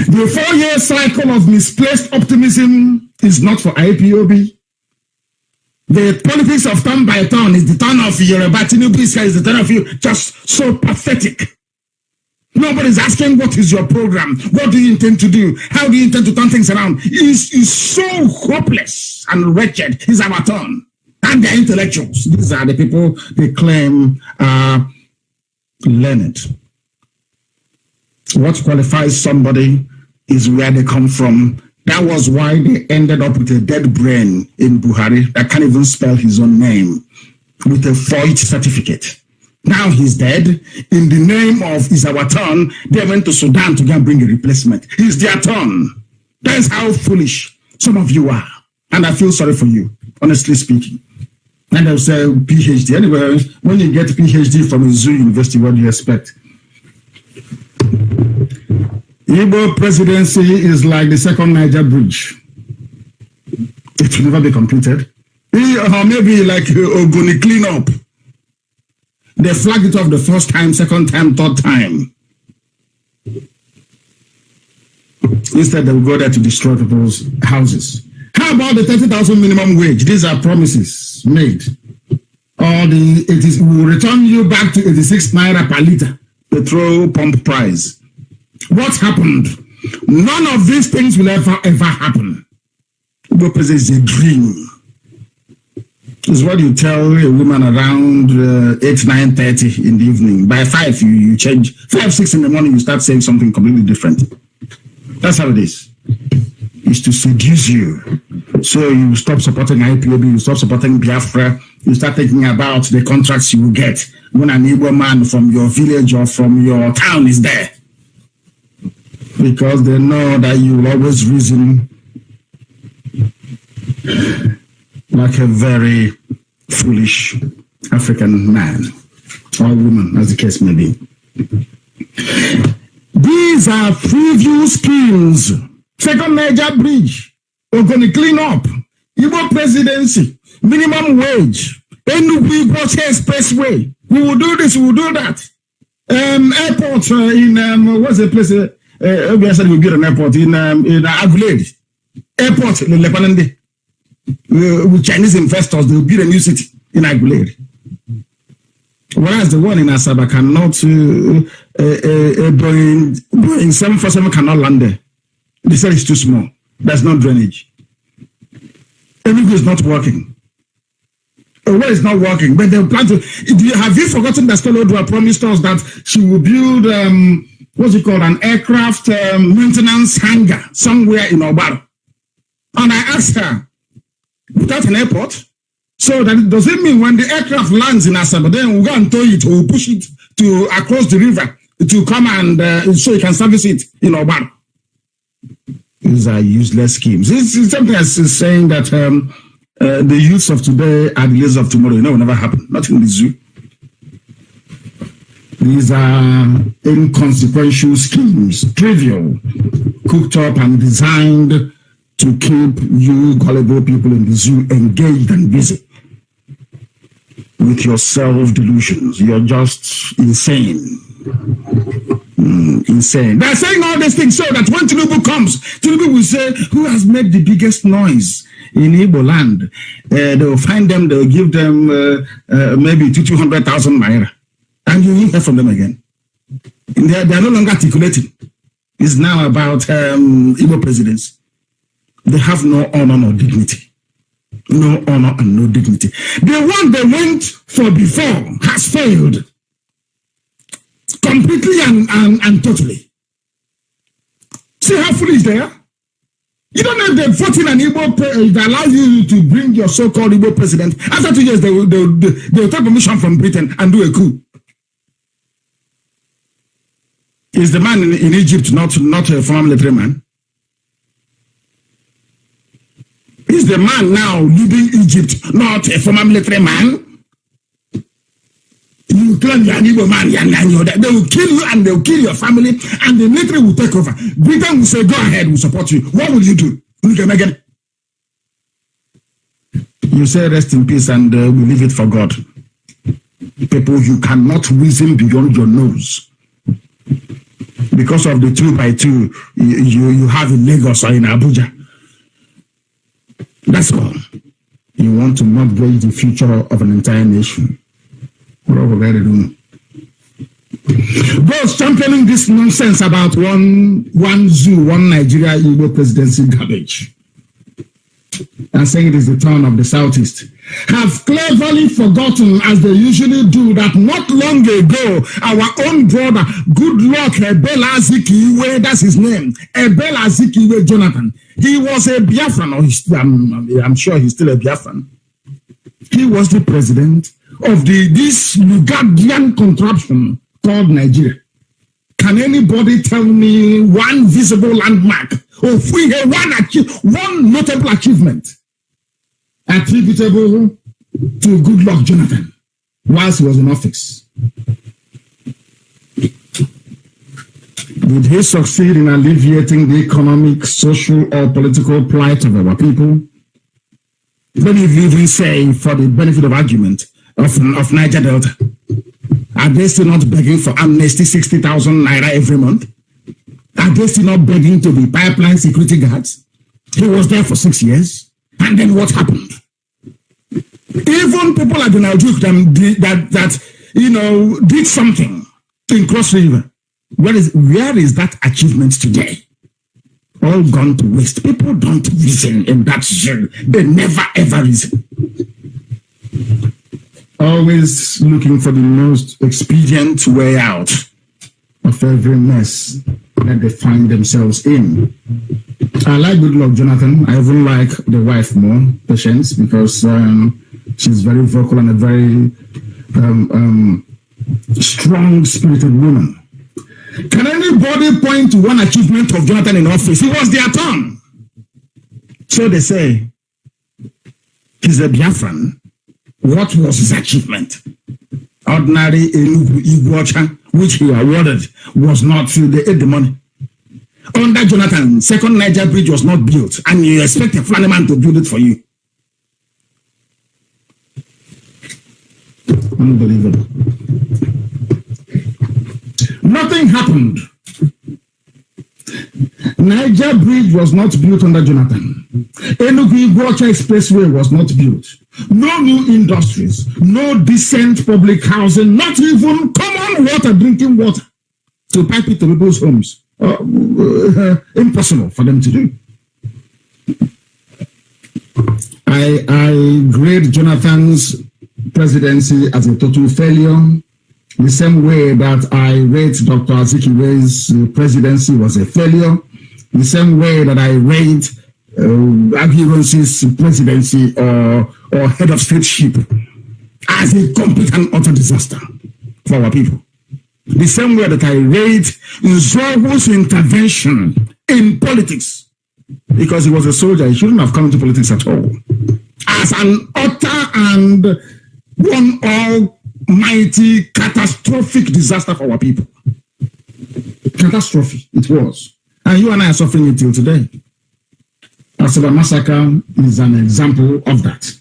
The 4-year cycle of misplaced optimism is not for IPOB. The politics of turn by turn is the turn of Yoruba. Tinubu is the turn of you. Just so pathetic. Nobody's asking what is your program? What do you intend to do? How do you intend to turn things around? It's so hopeless and wretched. It's our turn. And they're intellectuals. These are the people they claim are learned. What qualifies somebody is where they come from. That was why they ended up with a dead brain in Buhari that can't even spell his own name with a void certificate. Now he's dead. In the name of "is our turn," they went to Sudan to go and bring a replacement. It's their turn. That's how foolish some of you are. And I feel sorry for you, honestly speaking. And they'll say PhD. Anyway, when you get PhD from a zoo university, what do you expect? Igbo presidency is like the second Niger bridge. It will never be completed. Or maybe like Ogoni cleanup. They flagged it off the first time, second time, third time. Instead, they will go there to destroy people's houses. How about the 30,000 minimum wage? These are promises made. Or we will return you back to 86 naira per liter petrol pump price. What happened? None of these things will ever happen. Igbo presidency is a dream. It's what you tell a woman around 8, 9:30 in the evening. By 5, you change. 5, 6 in the morning, you start saying something completely different. That's how it is. It's to seduce you. So you stop supporting IPOB, you stop supporting Biafra, you start thinking about the contracts you will get when an Igbo man from your village or from your town is there. Because they know that you will always reason like a very foolish African man or woman, as the case may be. These These are preview schemes. Second Niger Bridge, we're going to clean up. Igbo presidency, minimum wage, Enugu Expressway. We will do this, we will do that. Airport in what's the place? Obviously, we build an airport in Agulade. Airport in Lebanon. With Chinese investors, they will build a new city in Agulade. Whereas the one in Asaba cannot, Boeing 747 cannot land there. They said it's too small. There's no drainage. Everything is not working. Well, it's not working, but they plan to. Have you forgotten that Stella Odua promised us that she will build, what's it called, an aircraft maintenance hangar somewhere in Obaro? And I asked her, without an airport? So that does it mean when the aircraft lands in Asaba, then we'll go and tow it or push it to across the river to come and so you can service it in Obaro? These are useless schemes. It's something as saying that the youths of today are the leaders of tomorrow. You know, it will never happen. Not in the zoo. These are inconsequential schemes, trivial, cooked up and designed to keep you gullible people in the zoo engaged and busy with your self-delusions. You're just insane. Insane. They're saying all these things so that when Tinubu comes, Tinubu will say, who has made the biggest noise in Igbo land? They will find them, they will give them maybe 200,000 naira. And you won't hear from them again. They are no longer articulating. It's now about Igbo presidents. They have no honor nor dignity. No honor and no dignity. The one they went for before has failed. Completely and totally. See how foolish they are? You don't know if they're voting an Igbo, they allow you to bring your so-called Igbo president. After 2 years, they will take permission from Britain and do a coup. Is the man in Egypt not a former military man? Is the man now leading Egypt not a former military man? You claim you're an Igbo man, they will kill you and they will kill your family and the military will take over. Britain will say, go ahead, we'll support you. What will you do? You say rest in peace and we leave it for God. People, you cannot reason beyond your nose. Because of the 2x2 you have in Lagos or in Abuja. That's all. You want to mortgage the future of an entire nation. Those championing this nonsense about one zoo, one Nigeria Igbo presidency garbage, and saying it is the turn of the Southeast, have cleverly forgotten, as they usually do, that not long ago, our own brother, Goodluck Ebele Azikiwe, that's his name, Ebele Azikiwe Jonathan, he was a Biafran, or I'm sure he's still a Biafran. He was the president of this Lugardian contraption called Nigeria. Can anybody tell me one visible landmark of one notable achievement attributable to Goodluck Jonathan whilst he was in office? Did he succeed in alleviating the economic, social, or political plight of our people? Let me even say, for the benefit of argument, of Niger Delta. Are they still not begging for amnesty 60,000 naira every month? Are they still not begging to be pipeline security guards? He was there for 6 years. And then what happened? Even people like the Naljuk that did something in Cross River. Where is that achievement today? All gone to waste. People don't reason in that zone. They never ever reason. Always looking for the most expedient way out of every mess that they find themselves in. I like Goodluck Jonathan. I even like the wife more, Patience, because she's very vocal and a very strong-spirited woman. Can anybody point to one achievement of Jonathan in office? He was their turn. So they say, he's a Biafran. What was his achievement? Ordinary Igwocha, which he awarded, was not, they ate the money. Under Jonathan, second Niger bridge was not built, and you expect a Fulani man to build it for you. Unbelievable. Nothing happened. Niger bridge was not built under Jonathan. Enugu-Iguacha expressway was not built. No new industries, no decent public housing, not even common water, drinking water to pipe it to people's homes. Impossible for them to do. I grade Jonathan's presidency as a total failure, the same way that I rate Dr. Azikiwe's presidency was a failure, the same way that I rate Aguirre's presidency or head of stateship as a complete and utter disaster for our people. The same way that I rate Nzogu's intervention in politics, because he was a soldier, he shouldn't have come into politics at all, as an utter and one almighty catastrophic disaster for our people. Catastrophe, it was. And you and I are suffering it till today. Asaba massacre is an example of that.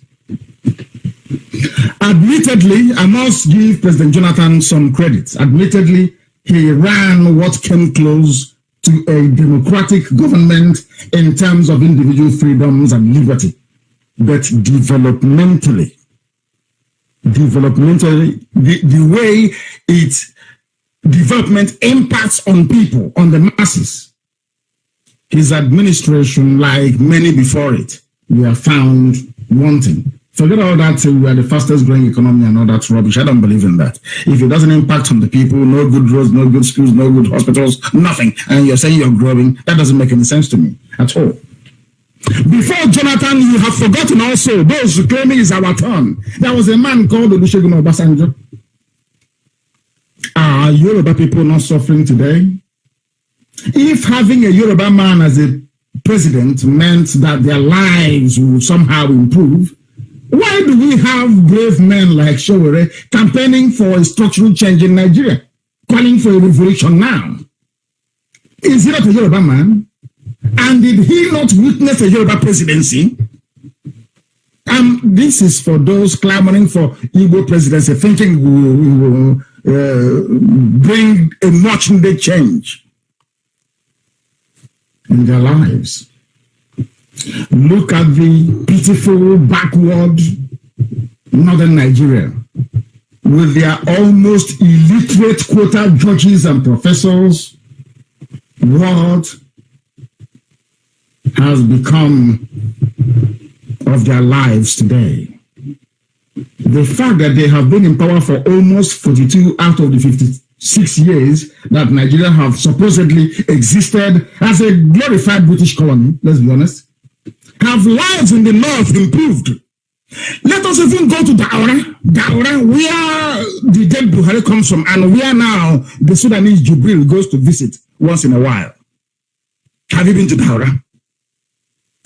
Admittedly, I must give President Jonathan some credit. Admittedly, he ran what came close to a democratic government in terms of individual freedoms and liberty. But developmentally, the way development impacts on people, on the masses, his administration, like many before it, we are found wanting. Forget all that, we are the fastest growing economy and all that rubbish. I don't believe in that. If it doesn't impact on the people, no good roads, no good schools, no good hospitals, nothing, and you're saying you're growing, that doesn't make any sense to me at all. Before Jonathan, you have forgotten also those who claiming is our turn. There was a man called Olusegun Obasanjo. Are Yoruba people not suffering today? If having a Yoruba man as a president meant that their lives will somehow improve, why do we have brave men like Showore campaigning for a structural change in Nigeria, calling for a revolution now? Is he not a Yoruba man? And did he not witness a Yoruba presidency? This is for those clamoring for Igbo presidency, thinking we will bring a much needed change in their lives. Look at the pitiful, backward northern Nigeria with their almost illiterate quota judges and professors. What has become of their lives today? The fact that they have been in power for almost 42 out of the 56 years that Nigeria have supposedly existed as a glorified British colony, let's be honest, have lives in the north improved. Let us even go to Daura, where the dead Buhari comes from, and where now the Sudanese Jubril goes to visit once in a while. Have you been to Daura?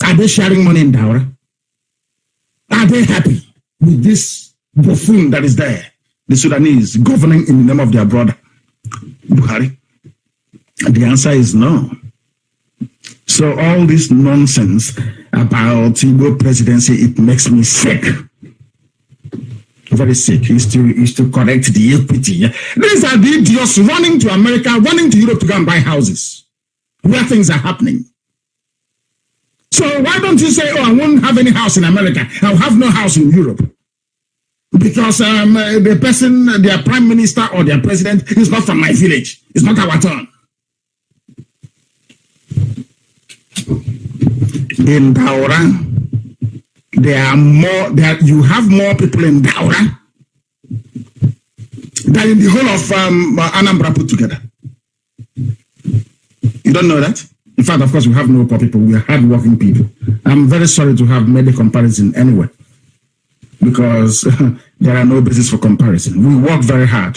Are they sharing money in Daura? Are they happy with this buffoon that is there, the Sudanese, governing in the name of their brother, Buhari? The answer is no. So all this nonsense about Igbo presidency, it makes me sick. Very sick. Is to correct the equity. These are the idiots running to America, running to Europe to go and buy houses where things are happening. So why don't you say, oh, I won't have any house in America, I'll have no house in Europe? Because the person, their prime minister or their president is not from my village. It's not our turn. In Daura, you have more people in Daura than in the whole of Anambra put together. You don't know that? In fact, of course, we have no poor people. We are hardworking people. I'm very sorry to have made a comparison anyway, because there are no basis for comparison. We work very hard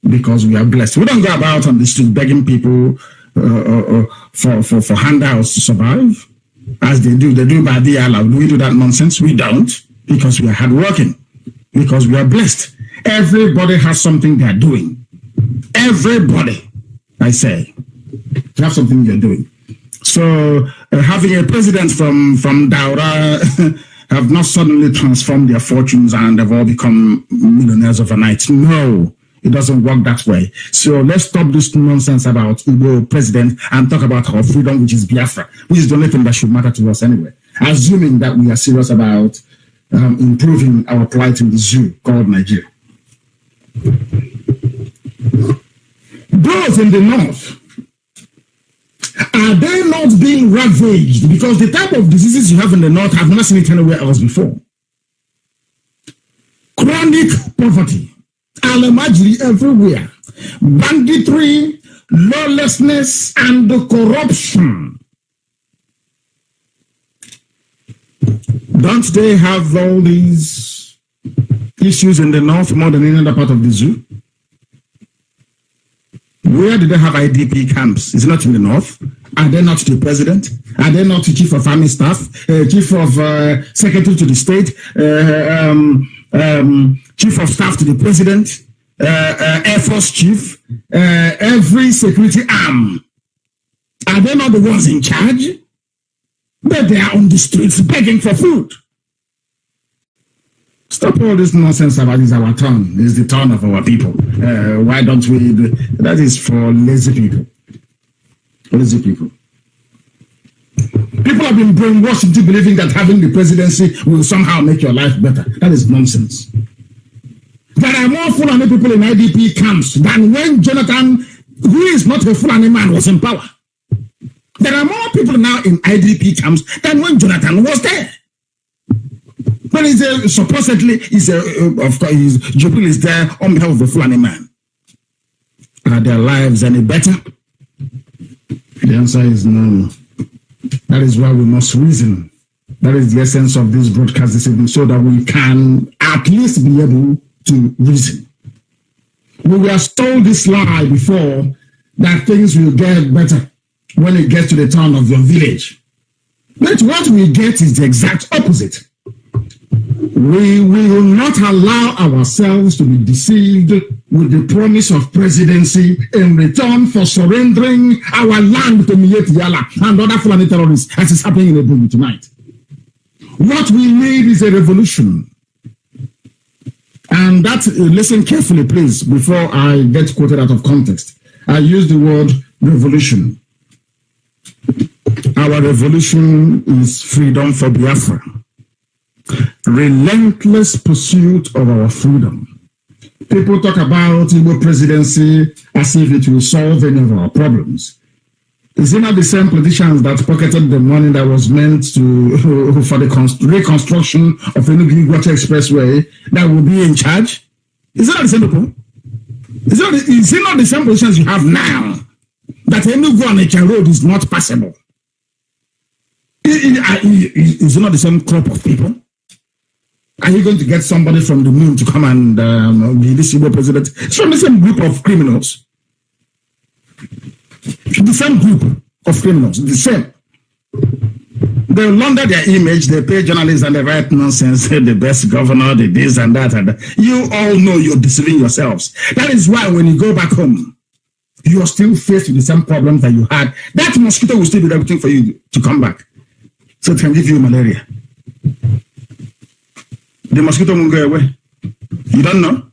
because we are blessed. We don't go about on the street begging people for handouts to survive, as they do. They do by the Allah. Do we do that nonsense? We don't, because we are hardworking, because we are blessed. Everybody has something they are doing. Everybody, I say. You have something you're doing. So having a president from Daura have not suddenly transformed their fortunes and have all become millionaires overnight. No, it doesn't work that way. So let's stop this nonsense about Igbo president and talk about our freedom, which is Biafra, which is the only thing that should matter to us anyway. Assuming that we are serious about improving our plight in the zoo called Nigeria. Those in the north, are they not being ravaged? Because the type of diseases you have in the north, I've never seen it anywhere else before. Chronic poverty, alamajiri everywhere, banditry, lawlessness, and corruption. Don't they have all these issues in the north more than any other part of the zoo? Where do they have IDP camps? Is it not in the north? Are they not the president? Are they not the chief of army staff, chief of secretary to the state, chief of staff to the president, air force chief, every security arm? Are they not the ones in charge? But they are on the streets begging for food. Stop all this nonsense about it's our turn. It's the turn of our people. Why don't we do it? That is for lazy people. Lazy people. People have been brainwashed into believing that having the presidency will somehow make your life better. That is nonsense. There are more Fulani people in IDP camps than when Jonathan, who is not a Fulani man, was in power. There are more people now in IDP camps than when Jonathan was there. But supposedly, of course, Jubilee is there on behalf of the Fulani man. Are their lives any better? The answer is no. That is why we must reason. That is the essence of this broadcast this evening, so that we can at least be able to reason. We were told this lie before that things will get better when it gets to the town of your village. But what we get is the exact opposite. We will not allow ourselves to be deceived with the promise of presidency in return for surrendering our land to Miet Yala and other Fulani terrorists, as is happening in Ipob tonight. What we need is a revolution. And that, listen carefully, please, before I get quoted out of context. I use the word revolution. Our revolution is freedom for Biafra. Relentless pursuit of our freedom. People talk about Igbo presidency as if it will solve any of our problems. Is it not the same politicians that pocketed the money that was meant to for the reconstruction of the Enugu Water Expressway that will be in charge? Is it not the same people? Is it not the same politicians you have now that Enugu and Eken Road is not passable? Is it not the same crop of people? Are you going to get somebody from the moon to come and be the Igbo president? It's from the same group of criminals. The same group of criminals, the same. They launder their image, they pay journalists and they write nonsense, the best governor, the this and that. And you all know you're deceiving yourselves. That is why when you go back home, you are still faced with the same problems that you had. That mosquito will still be waiting for you to come back. So it can give you malaria. The mosquito won't go away. You don't know?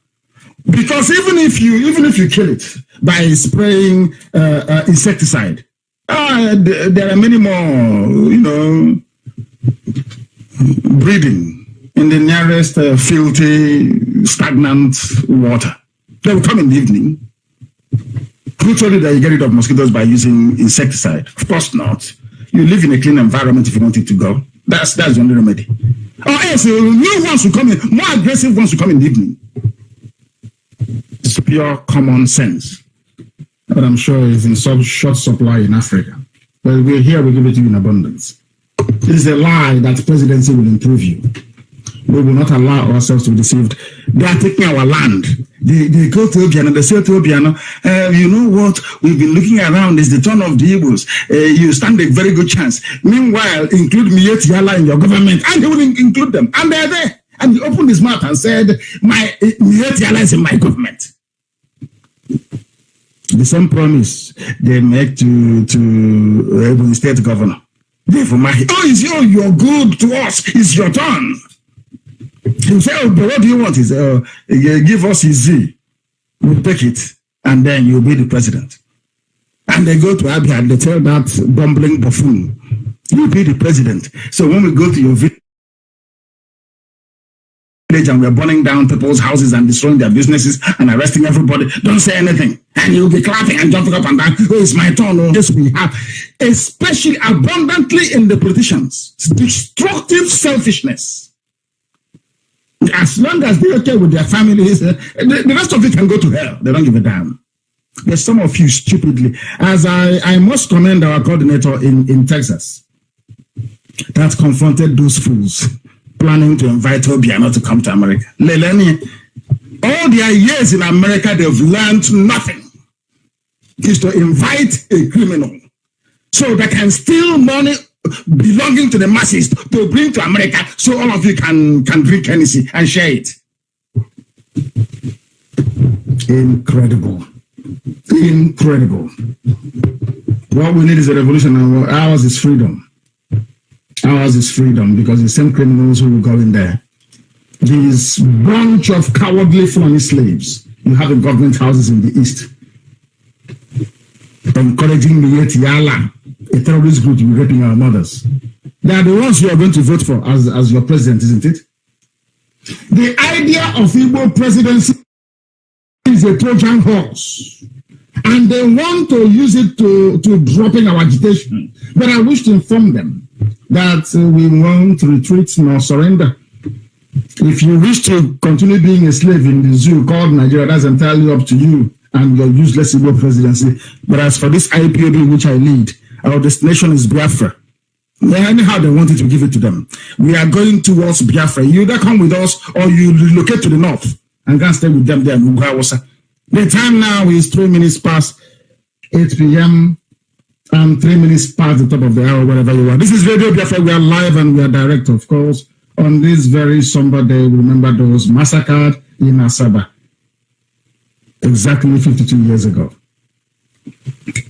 Because even if you kill it by spraying insecticide, there are many more, breeding in the nearest filthy, stagnant water. They will come in the evening. Who told you that you get rid of mosquitoes by using insecticide? Of course not. You live in a clean environment if you want it to go. That's the only remedy. Or else new ones will come in, more aggressive ones will come in the evening. It's pure common sense. But I'm sure it's in some short supply in Africa. But we're here, we give it to you in abundance. It is a lie that presidency will improve you. We will not allow ourselves to be deceived. They are taking our land. They go to Obiano, they say to Obiano, you know what, we've been looking around, it's the turn of the Igbos. You stand a very good chance. Meanwhile, include Miet Yala in your government, and he will include them. And they're there. And he opened his mouth and said, Miet Yala is in my government. The same promise they make to the state governor. Therefore, you're good to us. It's your turn. You say, but what do you want? Is give us his Z. We'll take it, and then you'll be the president. And they go to Abia and they tell that bumbling buffoon, you'll be the president. So when we go to your village and we're burning down people's houses and destroying their businesses and arresting everybody, don't say anything. And you'll be clapping and jumping up and down. Oh, it's my turn. Oh, yes, we have, especially abundantly in the politicians, destructive selfishness. As long as they're okay with their families, the rest of it can go to hell. They don't give a damn. There's some of you stupidly, as I must commend our coordinator in Texas that confronted those fools planning to invite Obiano to come to America. Leleni, all their years in America, they've learned nothing. Is to invite a criminal so they can steal money belonging to the masses to bring to America so all of you can drink Hennessy and share it. Incredible. Incredible. What we need is a revolution, and ours is freedom. Ours is freedom, because the same criminals who will go in there, these bunch of cowardly Fulani slaves, you have in government houses in the east, encouraging the Yala, a terrorist group, to be raping our mothers. They are the ones you are going to vote for as your president, isn't it? The idea of Igbo presidency is a Trojan horse, and they want to use it to dropping our agitation. But I wish to inform them that we won't retreat nor surrender. If you wish to continue being a slave in the zoo called Nigeria, that's entirely up to you and your useless Igbo presidency. But as for this IPOB which I lead, our destination is Biafra. Anyhow they wanted to give it to them. We are going towards Biafra. You either come with us or you relocate to the north and go and stay with them there in Ugawasa. The time now is 3 minutes past 8 p.m. and 3 minutes past the top of the hour, wherever you are. This is Radio Biafra. We are live and we are direct, of course. On this very somber day, we remember those massacred in Asaba exactly 52 years ago.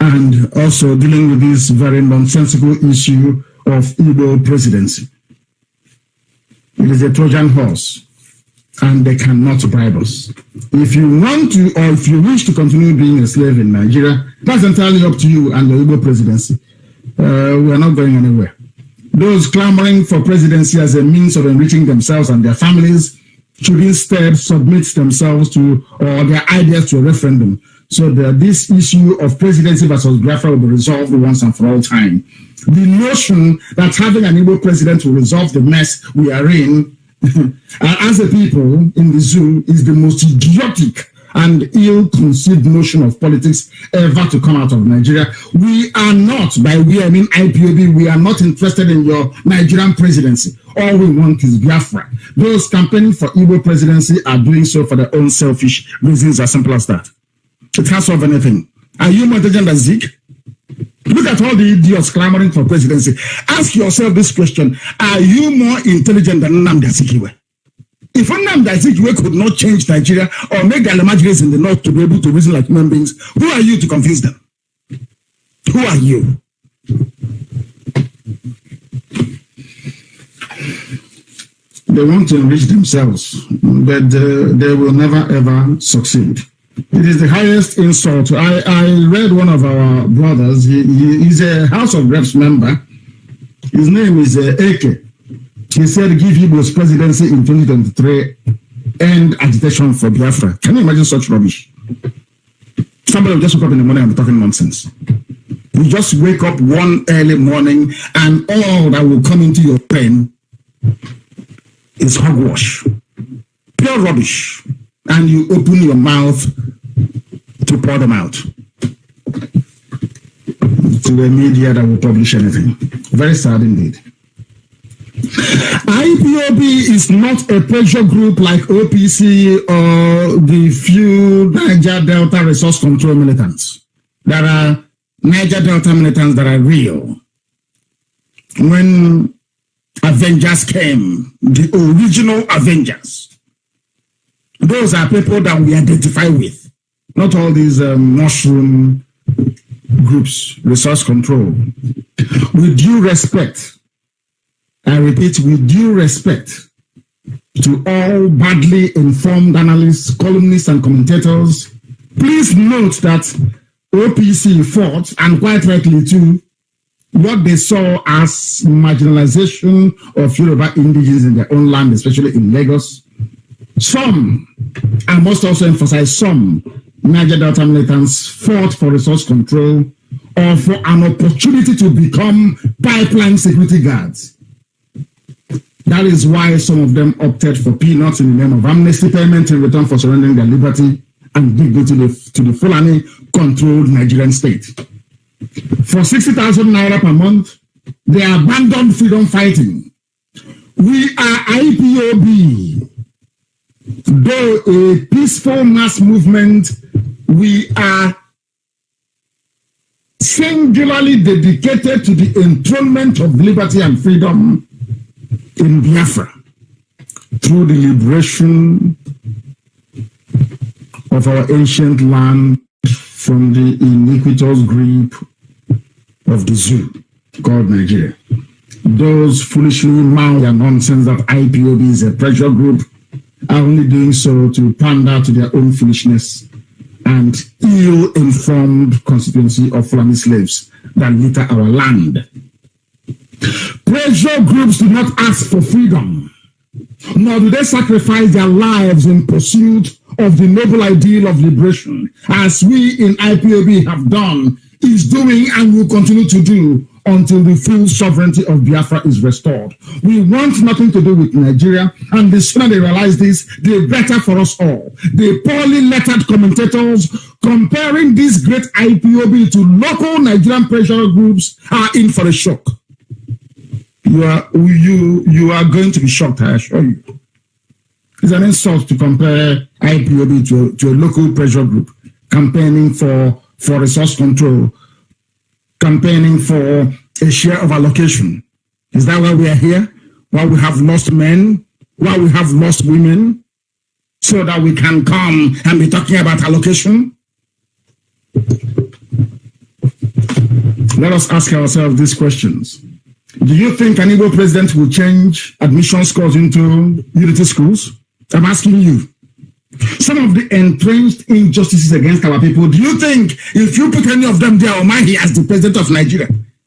And also dealing with this very nonsensical issue of Igbo presidency. It is a Trojan horse, and they cannot bribe us. If you want to, or if you wish to continue being a slave in Nigeria, that's entirely up to you and the Igbo presidency. We are not going anywhere. Those clamoring for presidency as a means of enriching themselves and their families should instead submit themselves to, or their ideas to, a referendum, so that this issue of presidency versus Biafra will be resolved once and for all time. The notion that having an Igbo president will resolve the mess we are in as a people in the zoo is the most idiotic and ill-conceived notion of politics ever to come out of Nigeria. We are not, by we I mean IPOB, we are not interested in your Nigerian presidency. All we want is Biafra. Those campaigning for Igbo presidency are doing so for their own selfish reasons, as simple as that. It can't solve anything. Are you more intelligent than Zeke? Look at all the idiots clamoring for presidency. Ask yourself this question: are you more intelligent than Nnamdi? If Nnamdi could not change Nigeria or make the Alamajiris in the north to be able to reason like human beings, who are you to convince them? Who are you? They want to enrich themselves, but they will never ever succeed. It is the highest insult. I read one of our brothers. He's a House of Reps member. His name is Eke. He said, give Igbo's presidency in 2023, end agitation for Biafra. Can you imagine such rubbish? Somebody will just wake up in the morning and be talking nonsense. You just wake up one early morning and all that will come into your brain is hogwash. Pure rubbish. And you open your mouth to pour them out to the media that will publish anything. Very sad indeed. IPOB is not a pressure group like OPC or the few Niger Delta Resource Control militants. There are Niger Delta militants that are real. When Avengers came, the original Avengers, those are people that we identify with. not all these mushroom groups, resource control. With due respect, I repeat, with due respect to all badly informed analysts, columnists, and commentators, please note that OPC fought, and quite rightly too, what they saw as marginalization of Yoruba indigenes in their own land, especially in Lagos. Some, I must also emphasize, some Niger Delta militants fought for resource control or for an opportunity to become pipeline security guards. That is why some of them opted for peanuts in the name of amnesty payment in return for surrendering their liberty and dignity to the Fulani-controlled Nigerian state. For 60,000 naira per month, they abandoned freedom fighting. We are IPOB. Though a peaceful mass movement, we are singularly dedicated to the enthronement of liberty and freedom in Biafra through the liberation of our ancient land from the iniquitous grip of the zoo called Nigeria. Those foolishly mouth their nonsense that IPOB is a pressure group are only doing so to pander to their own foolishness and ill-informed constituency of Fulani slaves that litter our land. Pressure groups do not ask for freedom, nor do they sacrifice their lives in pursuit of the noble ideal of liberation, as we in IPOB have done, is doing, and will continue to do until the full sovereignty of Biafra is restored. We want nothing to do with Nigeria, and the sooner they realize this, the better for us all. The poorly lettered commentators comparing this great IPOB to local Nigerian pressure groups are in for a shock. You are going to be shocked, I assure you. It's an insult to compare IPOB to a local pressure group campaigning for resource control, campaigning for a share of allocation. Is that why we are here? Why we have lost men? Why we have lost women? So that we can come and be talking about allocation? Let us ask ourselves these questions. Do you think an Igbo president will change admission scores into unity schools? I'm asking you. Some of the entrenched injustices against our people, do you think if you put any of them there, Omahi as the president of Nigeria,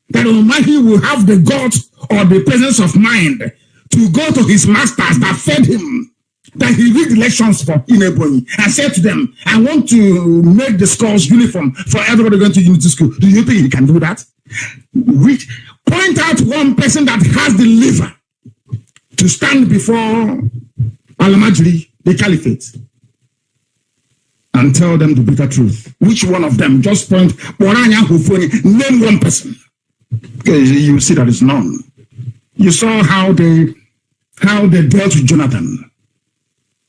that Omahi will have the guts or the presence of mind to go to his masters that fed him, that he read elections for Inebonyi and said to them, I want to make the scores uniform for everybody going to unity school? Do you think he can do that? Point out one person that has the liver to stand before Al-Majri, the caliphate, and tell them the bitter truth. Which one of them? Just point, name one person. You see that it's none. You saw how they dealt with Jonathan.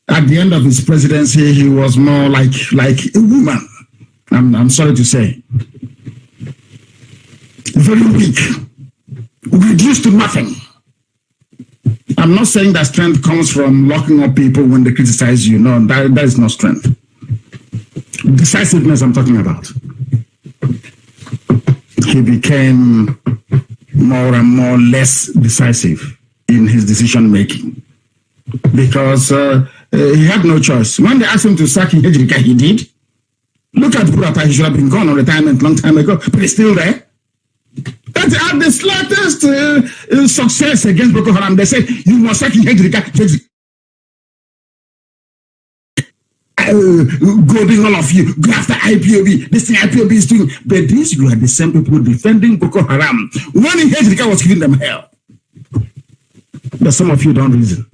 At the end of his presidency, he was more like a woman. I'm sorry to say. Very weak. Reduced to nothing. I'm not saying that strength comes from locking up people when they criticize you. No, that is not strength. Decisiveness I'm talking about. He became more and more less decisive in his decision making because he had no choice. When they asked him to sack Hejrika, he did. Look at Burata, he should have been gone on retirement long time ago, but he's still there. At the slightest success against Boko Haram, they say, you must sack Hejrika. Goading all of you, go after IPOB, this thing IPOB is doing. But these you are the same people defending Boko Haram when Hejrika was giving them hell. But some of you don't reason.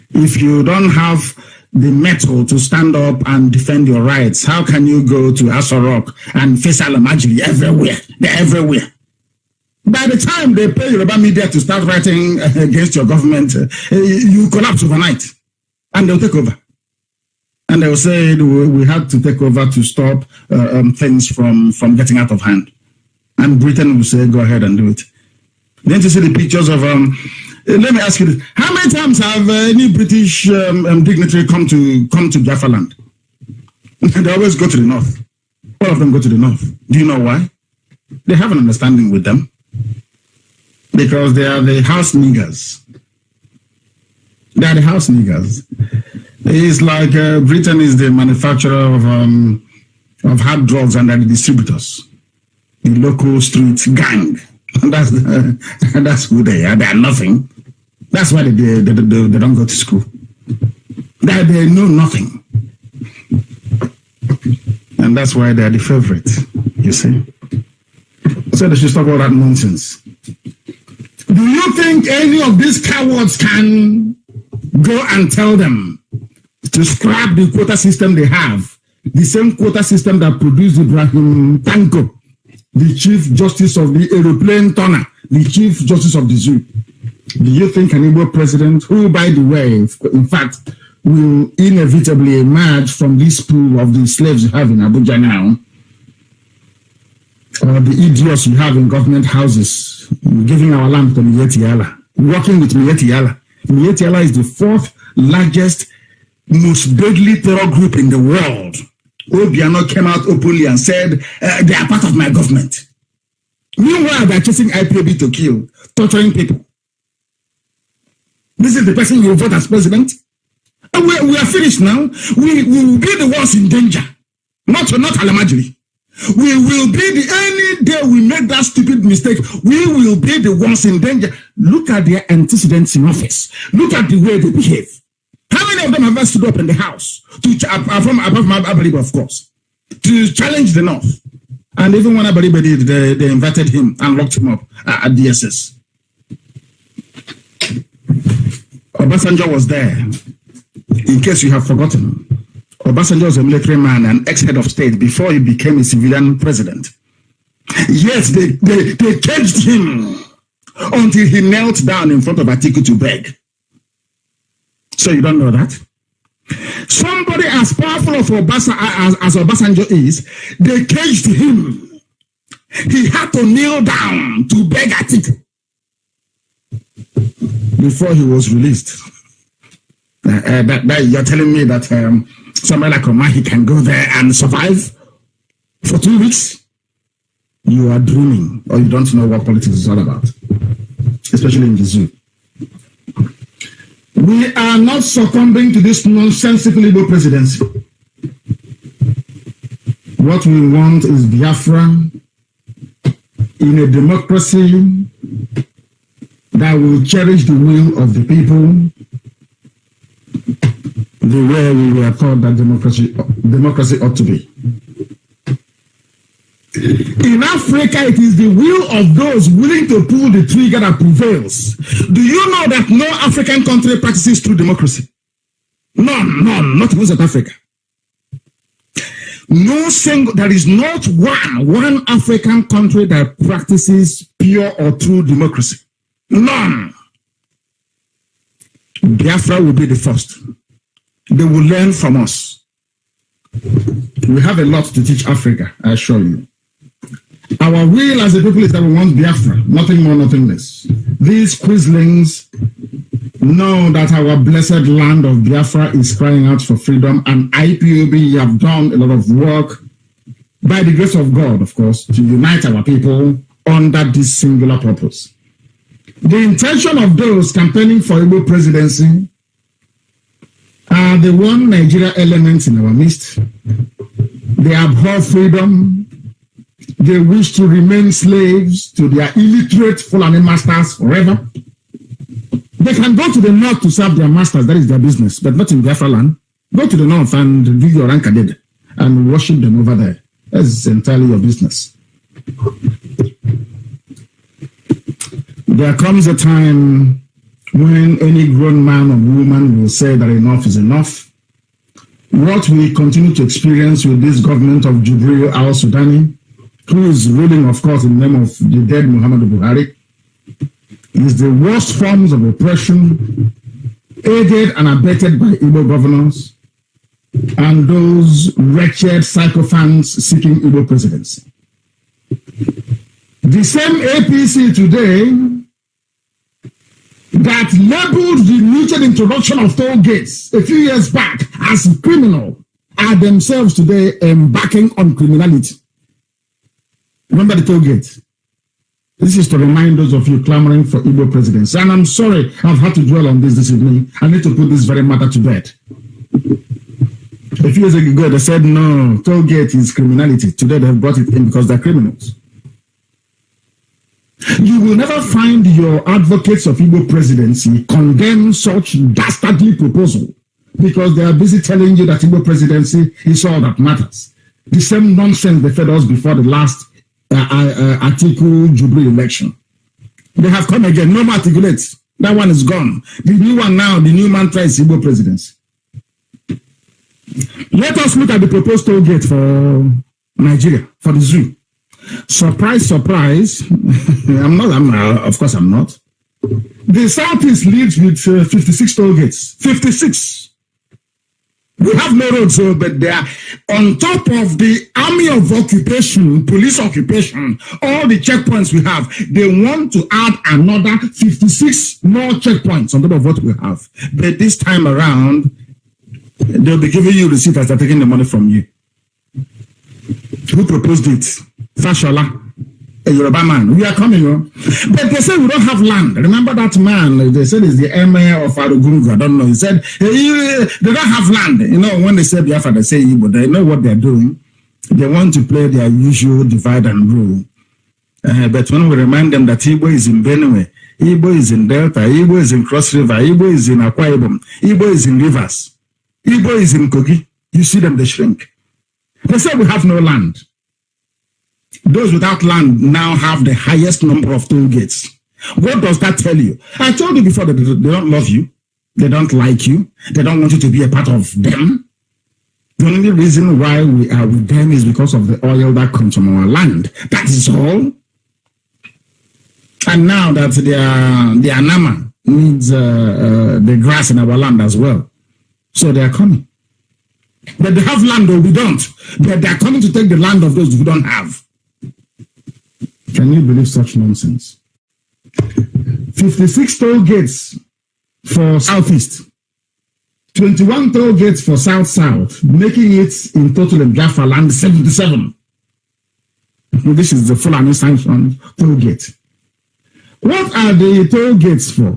If you don't have the mettle to stand up and defend your rights, how can you go to Asorok and face Al-Majri everywhere? They're everywhere. By the time they pay Yoruba media to start writing against your government, you collapse overnight and they'll take over. And they will say we had to take over to stop things from getting out of hand. And Britain will say, go ahead and do it. Then you see the pictures of, let me ask you this. How many times have any British dignitary come to Biafra land? They always go to the north. All of them go to the north. Do you know why? They have an understanding with them. Because they are the house niggers. They are the house niggers. It's like Britain is the manufacturer of hard drugs and the distributors. The local street gang. That's who they are. They are nothing. That's why they don't go to school. They know nothing. And that's why they are the favorite, you see. So they should stop all that nonsense. Do you think any of these cowards can go and tell them to scrap the quota system they have? The same quota system that produced Ibrahim Tanko, the Chief Justice of the Aeroplane Turner, the Chief Justice of the Zoo. Do you think an Igbo president, who, by the way, in fact, will inevitably emerge from this pool of the slaves you have in Abuja now, or the idiots you have in government houses, giving our land to Miyetti Allah, working with Miyetti Allah. Miyetti Allah is the fourth largest, most deadly terror group in the world. Obiano came out openly and said, they are part of my government. Meanwhile, they are chasing Ipob to kill, torturing people. This is the person you vote as president? And we are finished now. We will be the ones in danger. Not Alamajiri. We will be any day we make that stupid mistake, we will be the ones in danger. Look at their antecedents in office. Look at the way they behave. How many of them have stood up in the house, above my Abariba, of course, to challenge the North? And even when Abariba did, they invited him and locked him up at DSS. Obasanjo was there, in case you have forgotten. Obasanjo was a military man and ex-head of state before he became a civilian president. Yes, they caged him until he knelt down in front of Atiku to beg. So you don't know that? Somebody as powerful as Obasanjo is, they caged him. He had to kneel down to beg Atiku before he was released. You're telling me that somebody like Omahi can go there and survive for 2 weeks? You are dreaming, or you don't know what politics is all about, especially in the zoo. We are not succumbing to this nonsensical Igbo presidency. What we want is Biafra in a democracy that will cherish the will of the people the way we were taught that democracy ought to be. In Africa, it is the will of those willing to pull the trigger that prevails. Do you know that no African country practices true democracy? None, not even South Africa. There is not one African country that practices pure or true democracy. None. Biafra will be the first. They will learn from us. We have a lot to teach Africa, I assure you. Our will as a people is that we want Biafra, nothing more, nothing less. These quislings know that our blessed land of Biafra is crying out for freedom, and IPOB have done a lot of work, by the grace of God, of course, to unite our people under this singular purpose. The intention of those campaigning for Igbo presidency are the one Nigeria elements in our midst. They abhor freedom. They wish to remain slaves to their illiterate Fulani masters forever. They can go to the north to serve their masters, that is their business, but not in Biafra land. Go to the north and do your rankaded and worship them over there. That's entirely your business. There comes a time when any grown man or woman will say that enough is enough. What we continue to experience with this government of Jubril al-Sudani, who is ruling, of course, in the name of the dead Muhammadu Buhari, is the worst forms of oppression, aided and abetted by Igbo governors and those wretched sycophants seeking Igbo presidency. The same APC today that labeled the mutual introduction of toll gates a few years back as criminal are themselves today embarking on criminality. Remember the toll gate. This is to remind those of you clamoring for Igbo presidency. And I'm sorry I've had to dwell on this evening. I need to put this very matter to bed. A few years ago, they said, no, toll gate is criminality. Today, they've brought it in because they're criminals. You will never find your advocates of Igbo presidency condemn such dastardly proposal because they are busy telling you that Igbo presidency is all that matters. The same nonsense they fed us before the last Article Jubilee election. They have come again. No more articulates. That one is gone. The new one now, the new mantra is Igbo presidency. Let us look at the proposed toll gate for Nigeria, for the zoo. Surprise, surprise. Of course I'm not. The Southeast leads with 56 toll gates. 56. We have no roads, but they are on top of the army of occupation, police occupation, all the checkpoints we have. They want to add another 56 more checkpoints on top of what we have. But this time around, they'll be giving you receipt as they're taking the money from you. Who proposed it? Fashola, a Yoruba man. We are coming, but they say we don't have land. Remember that man? They said he's the emir of Arugungu. I don't know. He said they don't have land. You know, when they say Biafra, they say Igbo. They know what they're doing. They want to play their usual divide and rule. But when we remind them that Igbo is in Benue, Igbo is in Delta, Igbo is in Cross River, Igbo is in Akwa Ibom, Igbo is in Rivers, Igbo is in Kogi, you see them, they shrink. They say we have no land. Those without land now have the highest number of toll gates. What does that tell you? I told you before that they don't love you. They don't like you. They don't want you to be a part of them. The only reason why we are with them is because of the oil that comes from our land. That is all. And now that the Anama needs the grass in our land as well. So they are coming. But they have land or we don't. But they are coming to take the land of those who don't have. Can you believe such nonsense? 56 toll gates for Southeast. 21 toll gates for South-South, making it in total in Biafra land 77. This is the full unsanctioned toll gate. What are the toll gates for?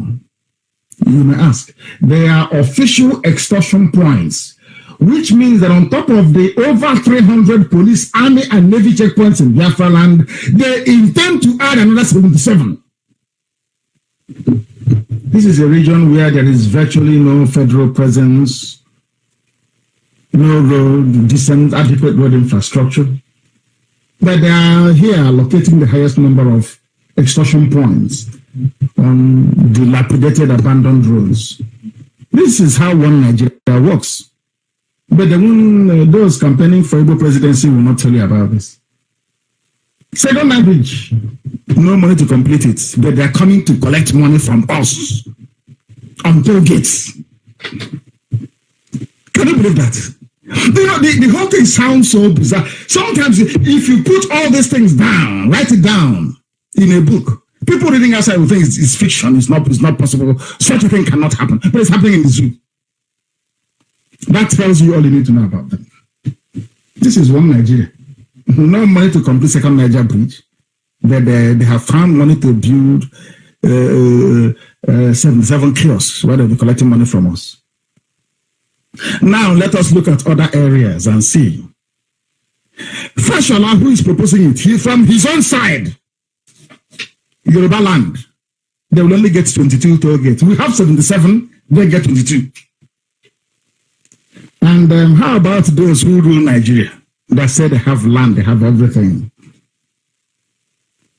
You may ask. They are official extortion points, which means that on top of the over 300 police, army, and navy checkpoints in Biafra land, they intend to add another 77. This is a region where there is virtually no federal presence, no road, decent, adequate road infrastructure. But they are here allocating the highest number of extortion points on dilapidated, abandoned roads. This is how one Nigeria works. But those campaigning for Igbo presidency will not tell you about this. Second language, no money to complete it, but they are coming to collect money from us on toll gates. Can you believe that? You know, the whole thing sounds so bizarre. Sometimes if you put all these things down, write it down in a book, people reading outside will think it's fiction, it's not possible. Such a thing cannot happen, but it's happening in the zoo. That tells you all you need to know about them. This is one Nigeria. No money to complete second Niger bridge. But they have found money to build 77 kiosks where they'll be collecting money from us. Now let us look at other areas and see. Fashola, who is proposing it, he from his own side, Yoruba land, they will only get 22 toll gates. We have 77, they get 22. And how about those who rule Nigeria that say they have land, they have everything?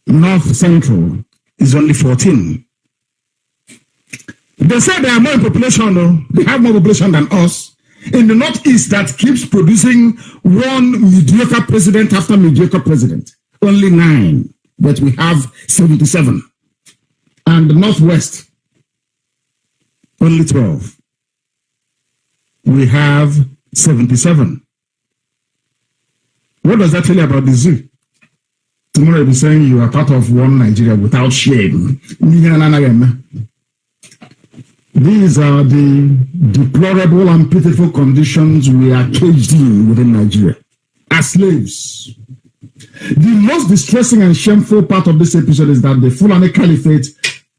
North Central is only 14. They say they are more in population, though. They have more population than us. In the Northeast, that keeps producing one mediocre president after mediocre president. Only 9, but we have 77. And the Northwest, only 12. We have 77. What does that tell you about the zoo? Tomorrow you'll be saying you are part of one Nigeria without shame. These are the deplorable and pitiful conditions we are caged in within Nigeria as slaves. The most distressing and shameful part of this episode is that the Fulani Caliphate,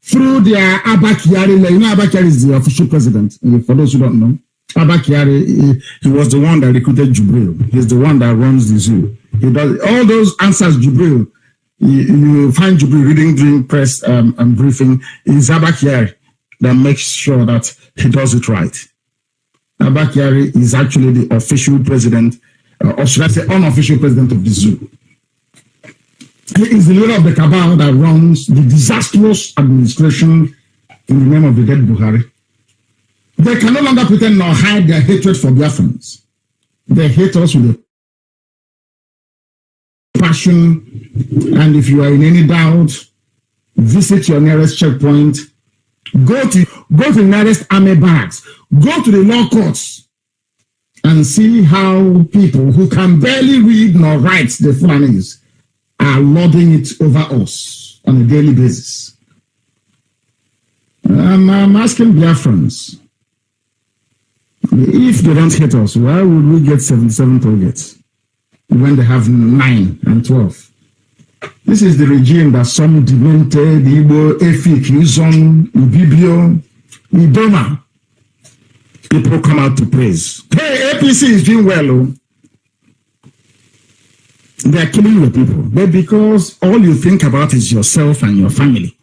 through their Abba Kyari, you know Abba Kyari is the official president, for those who don't know. Abba Kyari, he was the one that recruited Jubril. He's the one that runs the zoo. He does all those answers Jubril. You find Jubril reading during press and briefing. It's Abba Kyari that makes sure that he does it right. Abba Kyari is actually the official president, or should I say unofficial president of the zoo. He is the leader of the cabal that runs the disastrous administration in the name of the dead Buhari. They can no longer pretend nor hide their hatred for Biafrans. They hate us with a passion, and if you are in any doubt, visit your nearest checkpoint, go to the nearest army barracks, go to the law courts, and see how people who can barely read nor write the Fulanis are lording it over us on a daily basis. I'm asking Biafrans, if they don't hate us, why would we get 77 targets when they have 9 and 12? This is the regime that some demented, Igbo, Efik, Uzon, Ibibio, Idoma, people come out to praise. Hey, APC is doing well, oh. They are killing your people. But because all you think about is yourself and your family.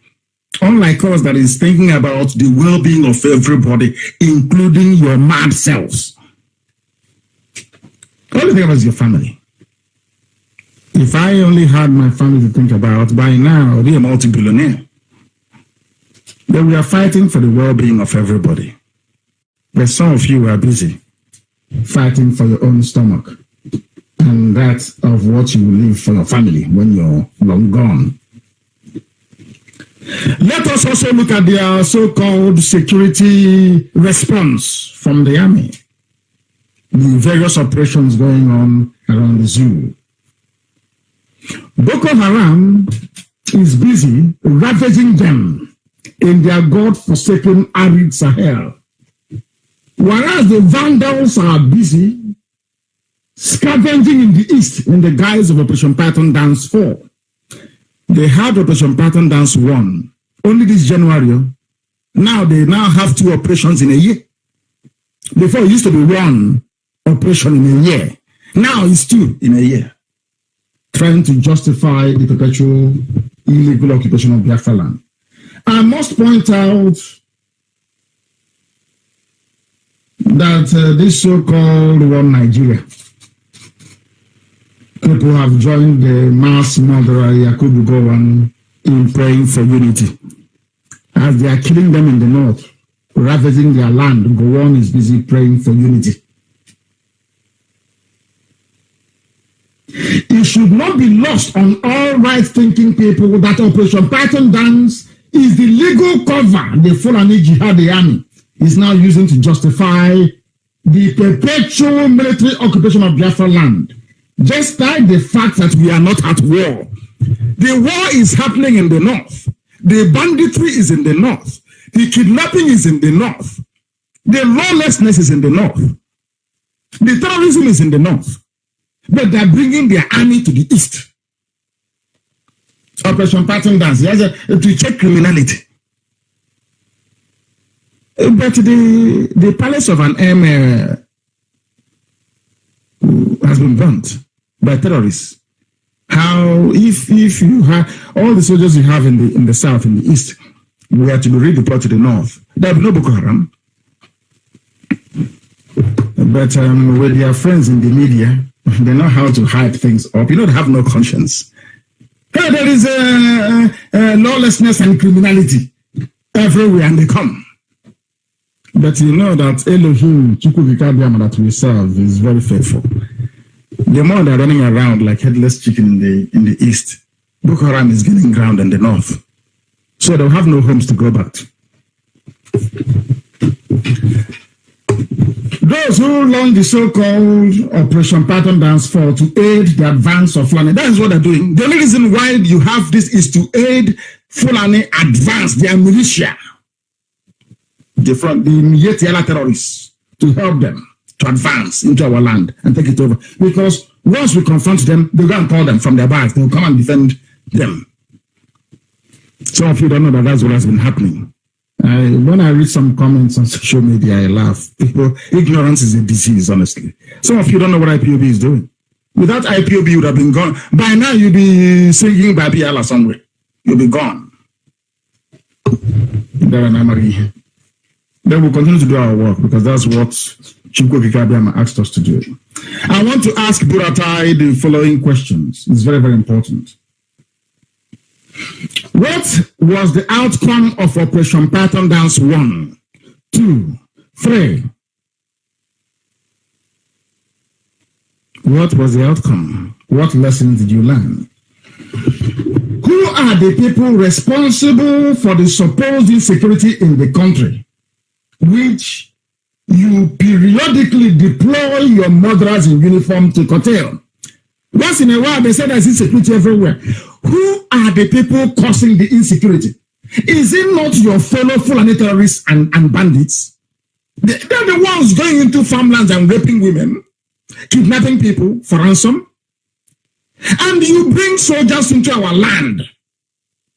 Unlike us that is thinking about the well-being of everybody, including your mad selves. All you think about is your family. If I only had my family to think about, by now I'd be a multi-billionaire. But we are fighting for the well-being of everybody. But some of you are busy fighting for your own stomach. And that of what you will leave for your family when you're long gone. Let us also look at their so-called security response from the army. The various operations going on around the zoo. Boko Haram is busy ravaging them in their God-forsaken arid Sahel. Whereas the Vandals are busy scavenging in the east in the guise of Operation Python Dance 4. They had Operation Python Dance 1 only this January. Now they have 2 operations in a year. Before it used to be 1 operation in a year. Now it's 2 in a year. Trying to justify the perpetual illegal occupation of Biafra land. I must point out that this so-called one Nigeria, people have joined the mass murderer Yakubu Gowon in praying for unity. As they are killing them in the north, ravaging their land, Gowon is busy praying for unity. It should not be lost on all right-thinking people that Operation Python Dance is the legal cover the Fulani Jihadi army is now using to justify the perpetual military occupation of Biafra land. Despite the fact that we are not at war. The war is happening in the north. The banditry is in the north. The kidnapping is in the north. The lawlessness is in the north. The terrorism is in the north. But they are bringing their army to the east. Operation Python Dance, to check criminality. But the palace of an emir has been burnt by terrorists. How if you have all the soldiers you have in the south, in the east, we are to be redeployed to the north, there will be no Boko Haram. But with their friends in the media, they know how to hide things up. They have no conscience. There is lawlessness and criminality everywhere, and they come. But you know that Elohim, Chukwukikabiyama, that we serve, is very faithful. The more they're running around like headless chicken in the east, Boko Haram is gaining ground in the north. So they'll have no homes to go back to. Those who launched the so-called Operation Python Dance 4 to aid the advance of Fulani, that is what they're doing. The only reason why you have this is to aid Fulani advance their militia. the Yetiala terrorists, to help them to advance into our land and take it over. Because once we confront them, they go and call them from their bars. They'll come and defend them. Some of you don't know that that's what has been happening. When I read some comments on social media, I laugh. Ignorance is a disease, honestly. Some of you don't know what IPOB is doing. Without IPOB, you would have been gone. By now, you'll be singing Babi Allah somewhere. You'll be gone. Then we'll continue to do our work because that's what Chukwu Kikabiama asked us to do. I want to ask Buratai the following questions. It's very, very important. What was the outcome of Operation Python Dance 1, 2, 3? What was the outcome? What lessons did you learn? Who are the people responsible for the supposed insecurity in the country, which you periodically deploy your murderers in uniform to curtail? Once in a while, they say there's insecurity everywhere. Who are the people causing the insecurity? Is it not your fellow Fulani terrorists and bandits? They're the ones going into farmlands and raping women, kidnapping people for ransom. And you bring soldiers into our land.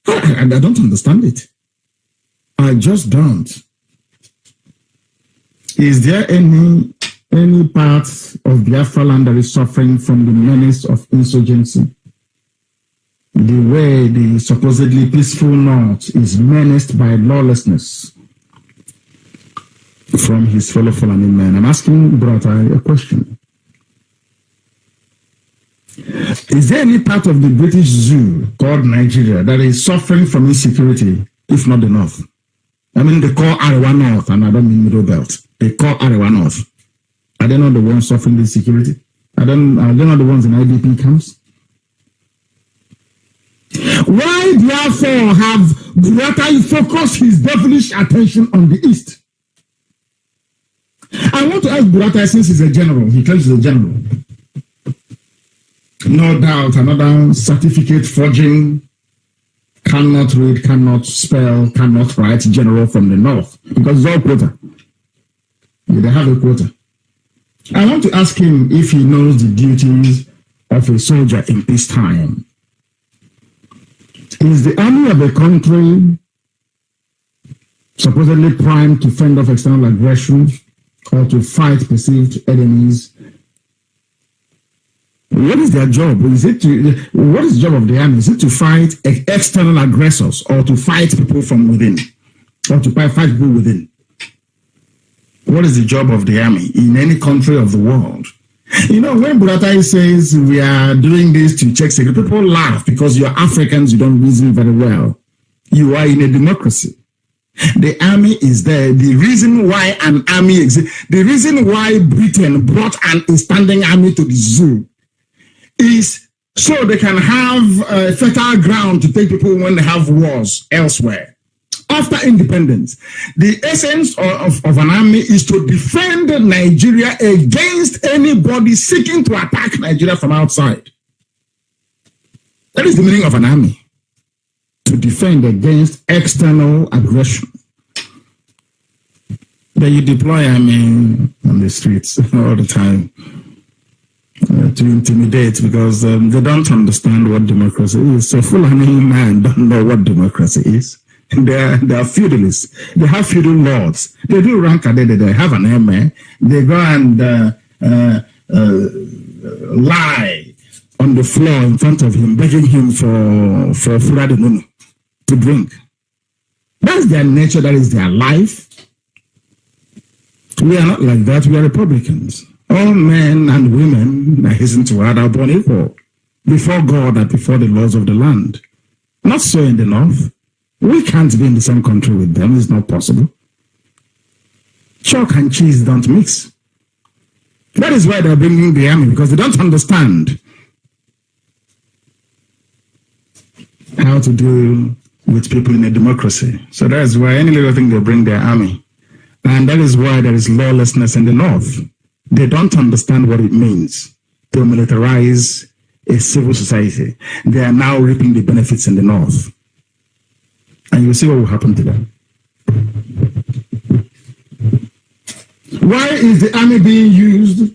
And I don't understand it. I just don't. Is there any part of Biafra land that is suffering from the menace of insurgency? The way the supposedly peaceful North is menaced by lawlessness from his fellow Fulani men. I'm asking Brother a question. Is there any part of the British Zoo called Nigeria that is suffering from insecurity, if not the North? I mean, they call Arewa North, and I don't mean Middle Belt. They call Arewa North. Are they not the ones suffering the insecurity? Are they not the ones in IDP camps? Why therefore have Buratai focused his devilish attention on the East? I want to ask Buratai, since he's a general, he claims he's a general. No doubt another certificate forging, cannot read, cannot spell, cannot write general from the North, because it's all quota. They have a quota. I want to ask him if he knows the duties of a soldier in peacetime. Is the army of a country supposedly primed to fend off external aggression or to fight perceived enemies? What is their job? What is the job of the army? Is it to fight external aggressors or to fight people from within? Or to fight people within? What is the job of the army in any country of the world? You know, when Buratai says we are doing this to check security, people laugh because you're Africans, you don't reason very well. You are in a democracy. The army is there. The reason why an army exists, the reason why Britain brought a standing army to the zoo is so they can have fertile ground to take people when they have wars elsewhere. After independence, the essence of an army is to defend Nigeria against anybody seeking to attack Nigeria from outside. That is the meaning of an army. To defend against external aggression. Then you deploy army on the streets all the time to intimidate because they don't understand what democracy is. So Fulani man don't know what democracy is. They are feudalists. They have feudal lords. They do rank a day. They have an emir. They go and lie on the floor in front of him, begging him for Furadinunu to drink. That's their nature. That is their life. We are not like that. We are Republicans. All men and women, I hasten to add, are born equal before God and before the laws of the land. Not so in the North. We can't be in the same country with them. It's not possible. Chalk and cheese don't mix. That is why they're bringing the army, because they don't understand how to deal with people in a democracy. So that is why any little thing they bring their army. And that is why there is lawlessness in the North. They don't understand what it means to militarize a civil society. They are now reaping the benefits in the North. And you'll see what will happen to them. Why is the army being used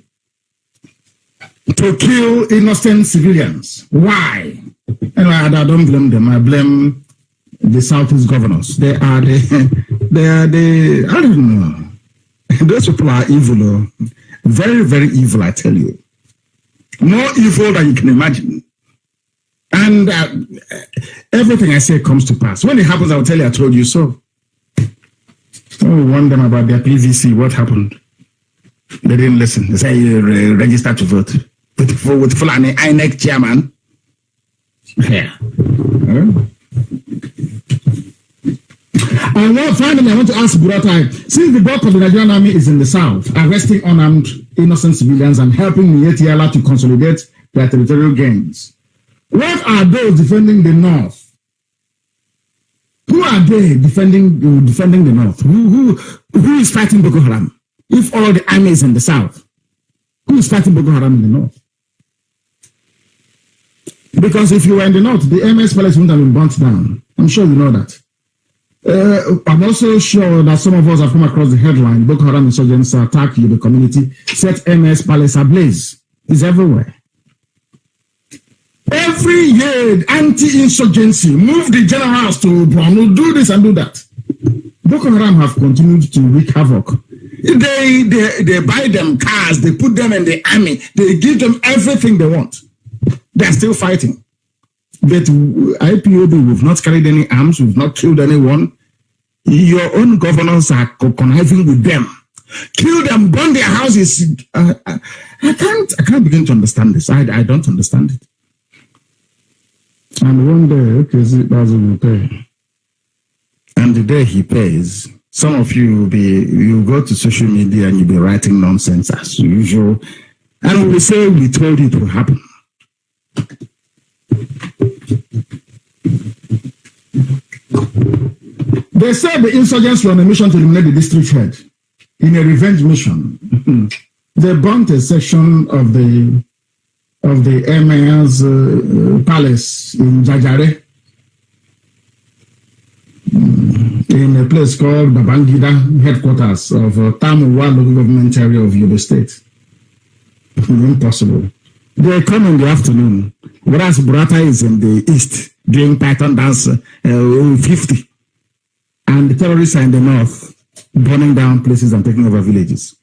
to kill innocent civilians? Why? Anyway, I don't blame them. I blame the Southeast governors. They are the, I don't know. Those people are evil. Very, very evil, I tell you. More evil than you can imagine. And everything I say comes to pass. When it happens, I'll tell you, I told you so. Oh, we warn them about their PVC. What happened? They didn't listen. They say, register to vote. With Fulani INEC chairman. Yeah. And well, finally, I want to ask Buratai, since the bulk of the Nigerian army is in the south, arresting unarmed innocent civilians and helping Mietiala to consolidate their territorial gains, what are those defending the north? Who are they defending the north? Who is fighting Boko Haram? If all the army is in the south, who is fighting Boko Haram in the north? Because if you were in the north, the MS palace wouldn't have been burnt down. I'm sure you know that. I'm also sure that some of us have come across the headline, Boko Haram insurgents attack the community, set MS palace ablaze. It's everywhere. Every year, anti-insurgency, move the general house to Borno, do this and do that. Boko Haram have continued to wreak havoc. They buy them cars, they put them in the army, they give them everything they want. They're still fighting. But IPOB, we've not carried any arms, we've not killed anyone. Your own governors are conniving with them. Kill them, burn their houses. I can't begin to understand this. I don't understand it. And one day, okay, Mazi will pay. And the day he pays, some of you you go to social media and you'll be writing nonsense as usual. And we say we told it will happen. They said the insurgents were on a mission to eliminate the district head in a revenge mission. They burnt a section of the emir's palace in Jajare, in a place called Babangida, headquarters of Tamuwa local government area of Yobe State. Impossible. They come in the afternoon, whereas Burata is in the east doing Python dance 50. And the terrorists are in the north, burning down places and taking over villages.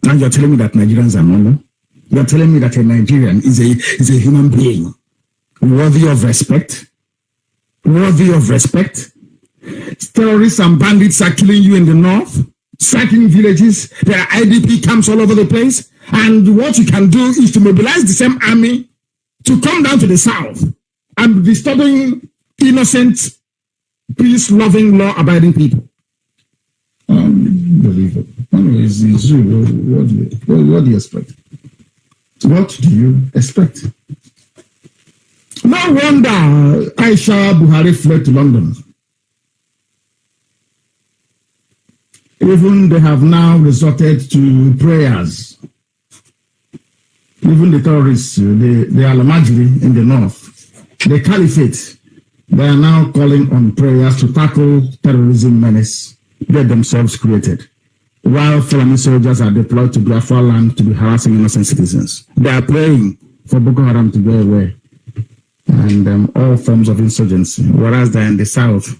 And you're telling me that Nigerians are normal? You're telling me that a Nigerian is a human being worthy of respect? Worthy of respect? Terrorists and bandits are killing you in the north, sacking villages. There are IDP camps all over the place. And what you can do is to mobilize the same army to come down to the south and be disturbing innocent, peace-loving, law-abiding people. Unbelievable. Anyways, what do you expect? What do you expect? No wonder Aisha Buhari fled to London. Even they have now resorted to prayers. Even the terrorists, they are largely in the north. The caliphate, they are now calling on prayers to tackle terrorism menace they themselves created, while Fulani soldiers are deployed to Biafra land to be harassing innocent citizens. They are praying for Boko Haram to go away and all forms of insurgency, whereas they're in the south,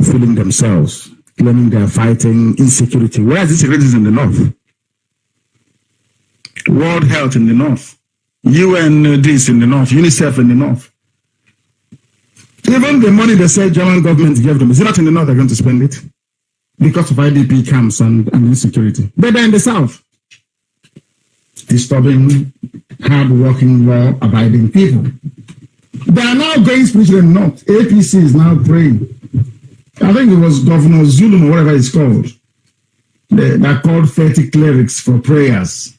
fooling themselves, claiming they are fighting insecurity. Whereas insecurity is in the north. World Health in the north. UN this in the north. UNICEF in the north. Even the money they say German government gave them, is it not in the north they're going to spend it? Because of IDP camps and insecurity. But they're in the south. Disturbing, hard-working, law-abiding people. They are now going spiritually in the north. APC is now praying. I think it was Governor Zulum or whatever it's called. They called 30 clerics for prayers.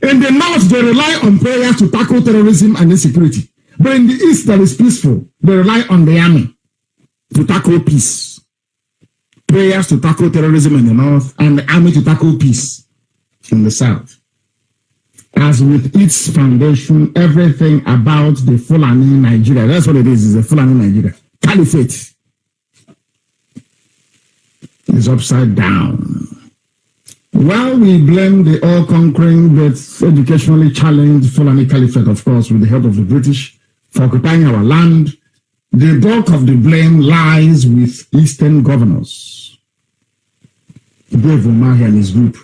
In the north, they rely on prayers to tackle terrorism and insecurity. But in the east, that is peaceful. They rely on the army to tackle peace. Prayers to tackle terrorism in the north, and the army to tackle peace in the south. As with its foundation, everything about the Fulani Nigeria, that's what it is a Fulani Nigeria. Caliphate. is upside down. While we blame the all-conquering but educationally challenged Fulani Caliphate, of course, with the help of the British, for occupying our land, the bulk of the blame lies with Eastern governors, Dave Umahi and his group,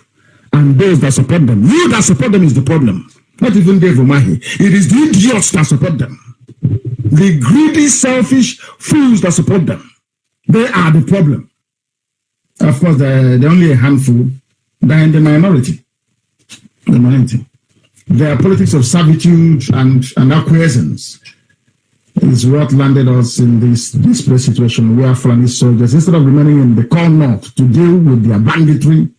and those that support them. You that support them is the problem, not even Dave Umahi. It is the idiots that support them. The greedy, selfish fools that support them. They are the problem. Of course, they're only a handful. They're in the minority. The minority. Their politics of servitude and acquiescence is what landed us in this desperate situation where Fulani soldiers, instead of remaining in the core north to deal with their banditry,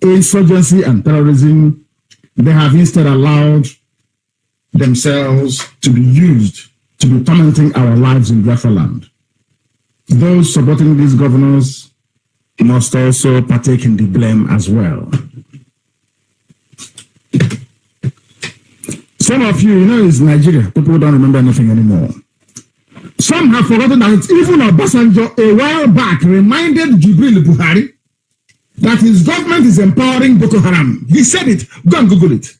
insurgency, and terrorism, they have instead allowed themselves to be used to be tormenting our lives in Biafra land. Those supporting these governors must also partake in the blame as well. Some of you, it's Nigeria. People don't remember anything anymore. Some have forgotten that even Obasanjo a while back reminded Jibril Buhari that his government is empowering Boko Haram. He said it. Go and Google it.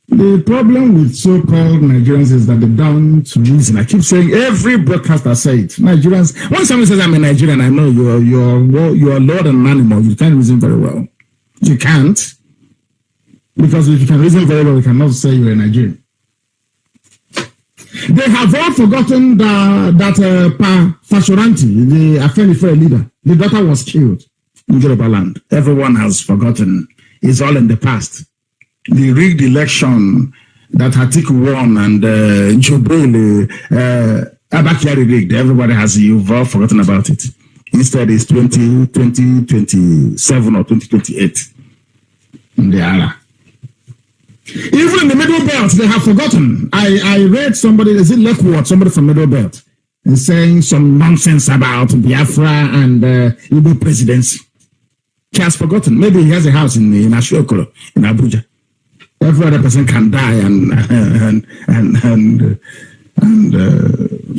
The problem with so-called Nigerians is that they don't reason. I keep saying every broadcaster say it. Nigerians, when someone says I'm a Nigerian, I know you're Lord and animal. You can't reason very well. You can't. Because if you can reason very well, you cannot say you're a Nigerian. They have all forgotten that Fashoranti, the Afenifere leader, the daughter was killed in Yoruba land. Everyone has forgotten. It's all in the past. The rigged election that Atiku won and Jubril Abakari rigged, everybody you've all forgotten about it. Instead, it's 2027 or 2028 in the era. Even in the Middle Belt, they have forgotten. I read somebody, is it Lekwood, somebody from Middle Belt, is saying some nonsense about Biafra and Igbo presidency. He has forgotten. Maybe he has a house in Ashokolo, in Abuja. Every other person can die and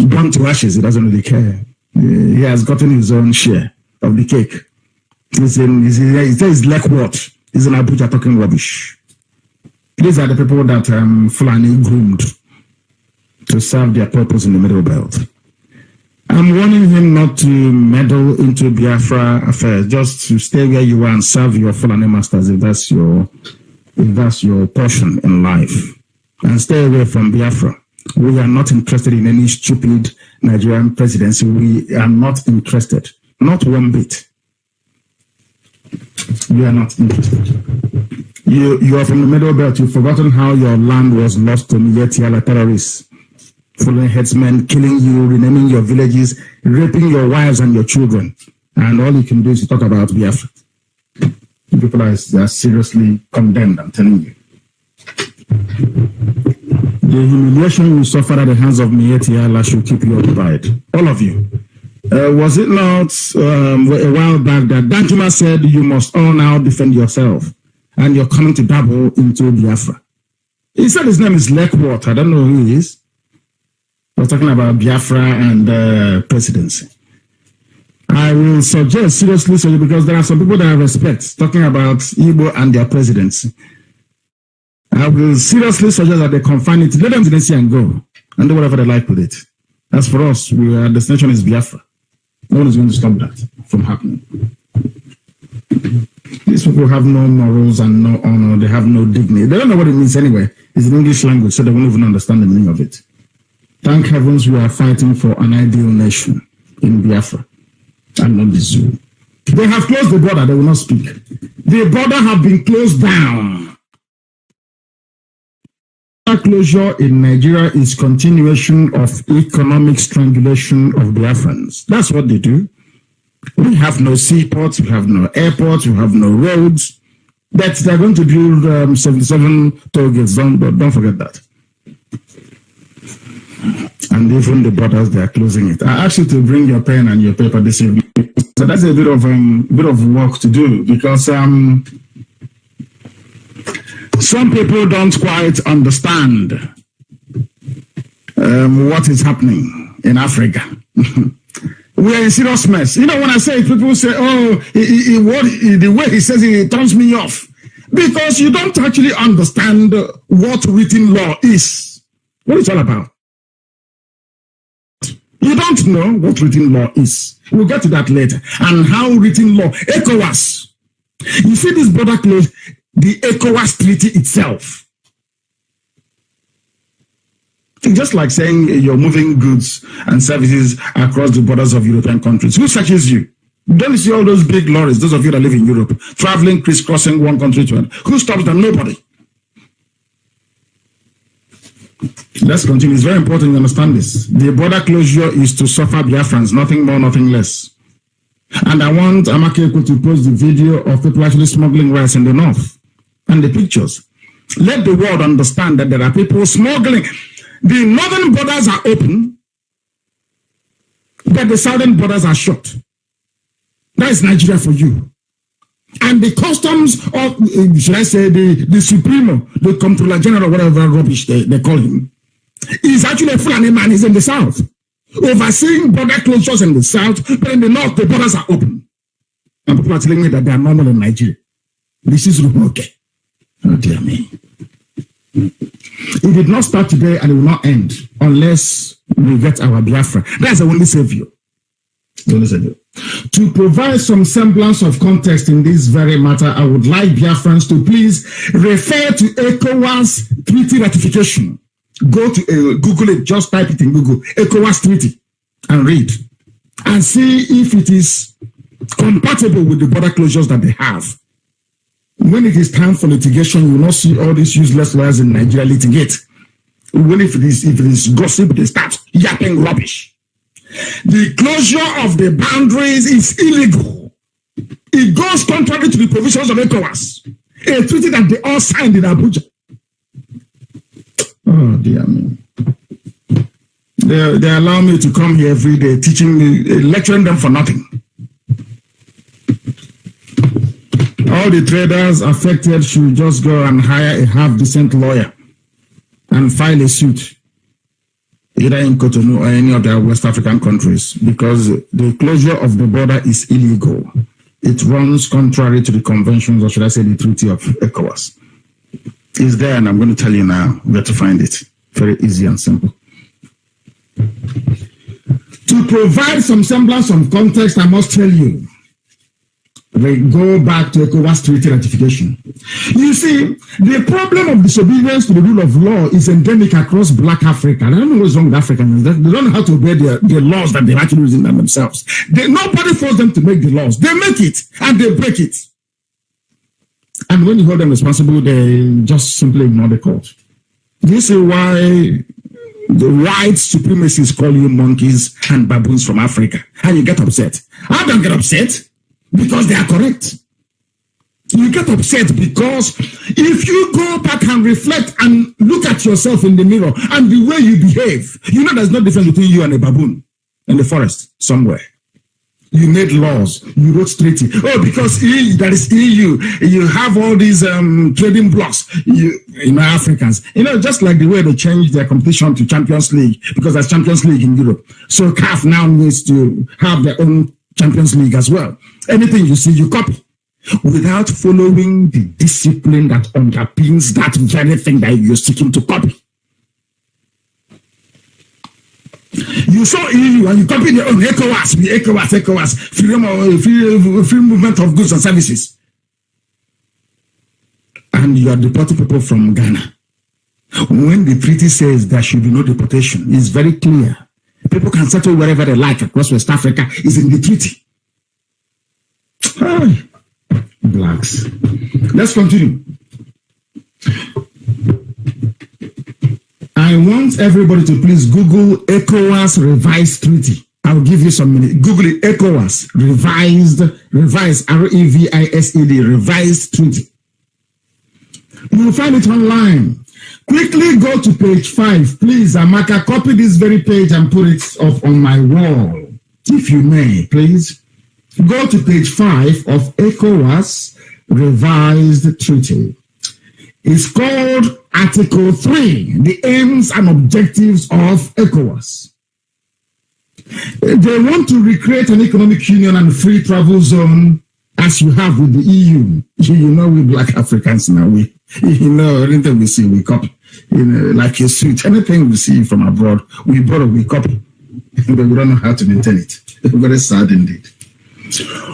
burn to ashes. He doesn't really care. He has gotten his own share of the cake. He says Lekwood. He's in Abuja talking rubbish. These are the people that Fulani groomed to serve their purpose in the Middle Belt. I'm warning him not to meddle into Biafra affairs, just to stay where you are and serve your Fulani masters if that's your portion in life. And stay away from Biafra. We are not interested in any stupid Nigerian presidency. We are not interested. Not one bit. We are not interested. You are from the Middle Belt. You've forgotten how your land was lost to Mietiala terrorists, following headsmen, killing you, renaming your villages, raping your wives and your children. And all you can do is to talk about Biafra. People are seriously condemned, I'm telling you. The humiliation you suffered at the hands of Mietiala should keep you occupied. All of you. Was it not a while back that Danjuma said you must all now defend yourself and you're coming to dabble into Biafra? He said his name is Lekwood. I don't know who he is. I was talking about Biafra and presidency. I will suggest seriously, because there are some people that I respect talking about Igbo and their presidency. I will seriously suggest that they confine it, let them to the sea and go and do whatever they like with it. As for us, our destination is Biafra. No one is going to stop that from happening. These people have no morals and no honor. They have no dignity. They don't know what it means anyway. It's an English language, so they won't even understand the meaning of it. Thank heavens we are fighting for an ideal nation in Biafra and not the zoo. They have closed the border. They will not speak. The border have been closed down. Closure in Nigeria is continuation of economic strangulation of Biafrans. That's what they do. We have no seaports, we have no airports, we have no roads. But they're going to build 77 toll gates. Don't forget that. And even the borders, they are closing it. I asked you to bring your pen and your paper this evening. So that's a bit of work to do, because some people don't quite understand what is happening in Africa. We are in serious mess. You know, when I say it, people say, oh, the way he says it turns me off. Because you don't actually understand what written law is. What it's all about. You don't know what written law is. We'll get to that later. And how written law, ECOWAS. You see this border close, the ECOWAS treaty itself. It's just like saying you're moving goods and services across the borders of European countries. Who searches you? Don't you see all those big lorries, those of you that live in Europe, traveling, crisscrossing one country to another? Who stops them? Nobody. Let's continue. It's very important you understand this. The border closure is to suffer Biafrans, nothing more, nothing less. And I want Amakeko to post the video of people actually smuggling rice in the north and the pictures. Let the world understand that there are people smuggling. The northern borders are open, but the southern borders are shut. That is Nigeria for you. And the customs of, should I say, the Supremo, the Comptroller General, whatever rubbish they call him, is actually a Fulani man, he's in the south. Overseeing border closures in the south, but in the north, the borders are open. And people are telling me that they are normal in Nigeria. This is okay. Oh, dear me. It did not start today and it will not end unless we get our Biafra. That's the only savior. To provide some semblance of context in this very matter, I would like Biafrans to please refer to ECOWAS treaty ratification. Go to Google it, just type it in Google, ECOWAS treaty, and read. And see if it is compatible with the border closures that they have. When it is time for litigation, you will not see all these useless lawyers in Nigeria litigate. When if it is gossip, they start yapping rubbish. The closure of the boundaries is illegal. It goes contrary to the provisions of ECOWAS, a treaty that they all signed in Abuja. Oh dear me. They allow me to come here every day, teaching me, lecturing them for nothing. All the traders affected should just go and hire a half-decent lawyer and file a suit, either in Cotonou or any of their West African countries, because the closure of the border is illegal. It runs contrary to the conventions, or should I say the treaty of ECOWAS. It's there, and I'm going to tell you now where to find it. Very easy and simple. To provide some semblance of context, I must tell you, we go back to ECOWAS treaty ratification. You see, the problem of disobedience to the rule of law is endemic across Black Africa. I don't know what's wrong with Africans. They don't know how to obey the laws that they're actually using them themselves. Nobody forces them to make the laws. They make it and they break it. And when you hold them responsible, they just simply ignore the court. This is why the white supremacists call you monkeys and baboons from Africa. And you get upset. I don't get upset. Because they are correct. You get upset because if you go back and reflect and look at yourself in the mirror and the way you behave, you know there's no difference between you and a baboon in the forest somewhere. You made laws, you wrote treaty. Oh, because there is EU, you have all these trading blocks, you know, Africans. You know, just like the way they changed their competition to Champions League, because there's Champions League in Europe. So CAF now needs to have their own Champions League as well. Anything you see, you copy without following the discipline that underpins that very thing that you're seeking to copy. You saw EU and you copied your own ECOWAS, free movement of goods and services. And you are deporting people from Ghana. When the treaty says there should be no deportation, it's very clear. People can settle wherever they like across West Africa. Is in the treaty. Hi. Blacks. Let's continue. I want everybody to please Google ECOWAS revised treaty. I'll give you some minutes. Google it. ECOWAS revised, REVISED, revised treaty. You will find it online. Quickly go to page 5. Please, Amaka, copy this very page and put it up on my wall. If you may, please. Go to page 5 of ECOWAS revised treaty. It's called Article 3, the aims and objectives of ECOWAS. They want to recreate an economic union and free travel zone as you have with the EU. You know, we black Africans now, anything we see, we copy. Like a suit, anything we see from abroad, we borrow, we copy. But we don't know how to maintain it. Very sad indeed.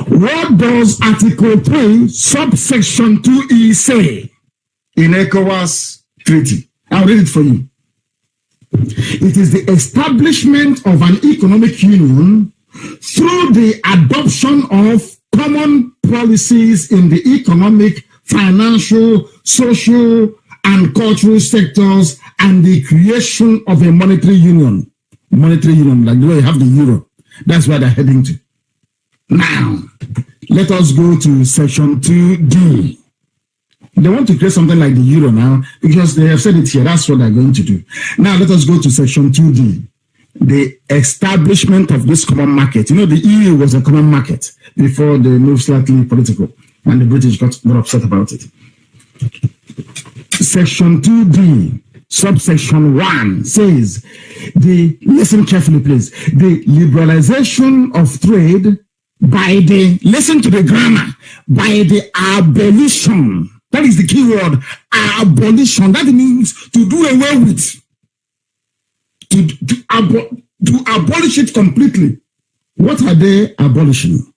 What does Article 3, subsection 2E say in ECOWAS Treaty? I'll read it for you. It is the establishment of an economic union through the adoption of common policies in the economic, financial, social, and cultural sectors, and the creation of a monetary union. Monetary union, like the way you have the euro. That's where they're heading to. Now, let us go to section 2D. They want to create something like the euro now because they have said it here. That's what they're going to do. Now, let us go to section 2D. The establishment of this common market. You know, the EU was a common market before they moved slightly political and the British got more upset about it. Section 2D, subsection 1 says, listen carefully please, the liberalization of trade by the, listen to the grammar, by the abolition. That is the key word, abolition. That means to do away with, to abolish it completely. What are they abolishing?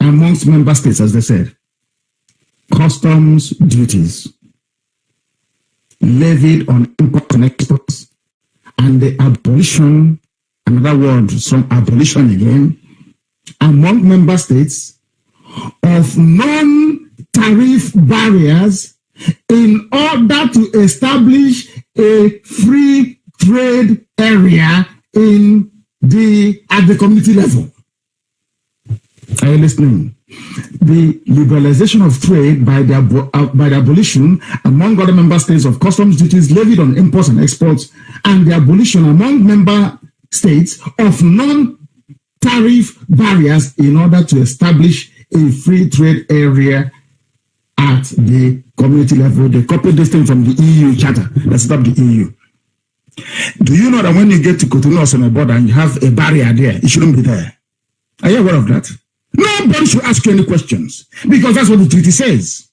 Amongst member states, as they said, customs duties levied on imports and exports, and the abolition, another word from abolition again, among member states of non-tariff barriers in order to establish a free trade area at the community level. Are you listening? The liberalization of trade by the abolition among other member states of customs duties levied on imports and exports, and the abolition among member states of non-tariff barriers in order to establish a free trade area at the community level. They copied this thing from the EU charter that set up the EU. Do you know that when you get to Cotonou on a border and you have a barrier there, it shouldn't be there? Are you aware of that? Nobody should ask you any questions because that's what the treaty says.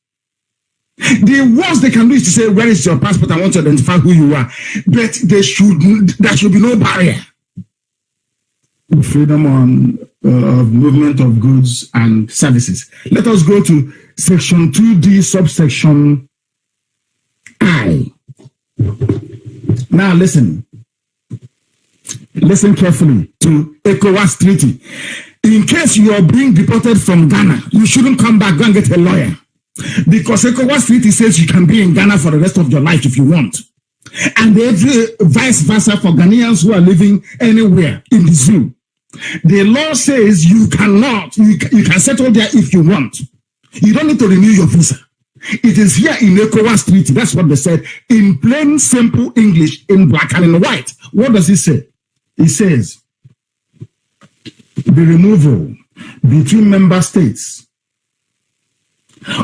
The worst they can do is to say, where is your passport? I want to identify who you are. But there should be no barrier. Freedom of movement of goods and services. Let us go to section 2D, subsection I. Now listen. Listen carefully to ECOWAS Treaty. In case you are being deported from Ghana, you shouldn't come back, go and get a lawyer. Because ECOWAS Treaty says you can be in Ghana for the rest of your life if you want. And vice versa for Ghanaians who are living anywhere in the zoo. The law says you cannot, you can settle there if you want. You don't need to renew your visa. It is here in ECOWAS Treaty. That's what they said in plain, simple English, in black and in white. What does it say? It says, the removal between member states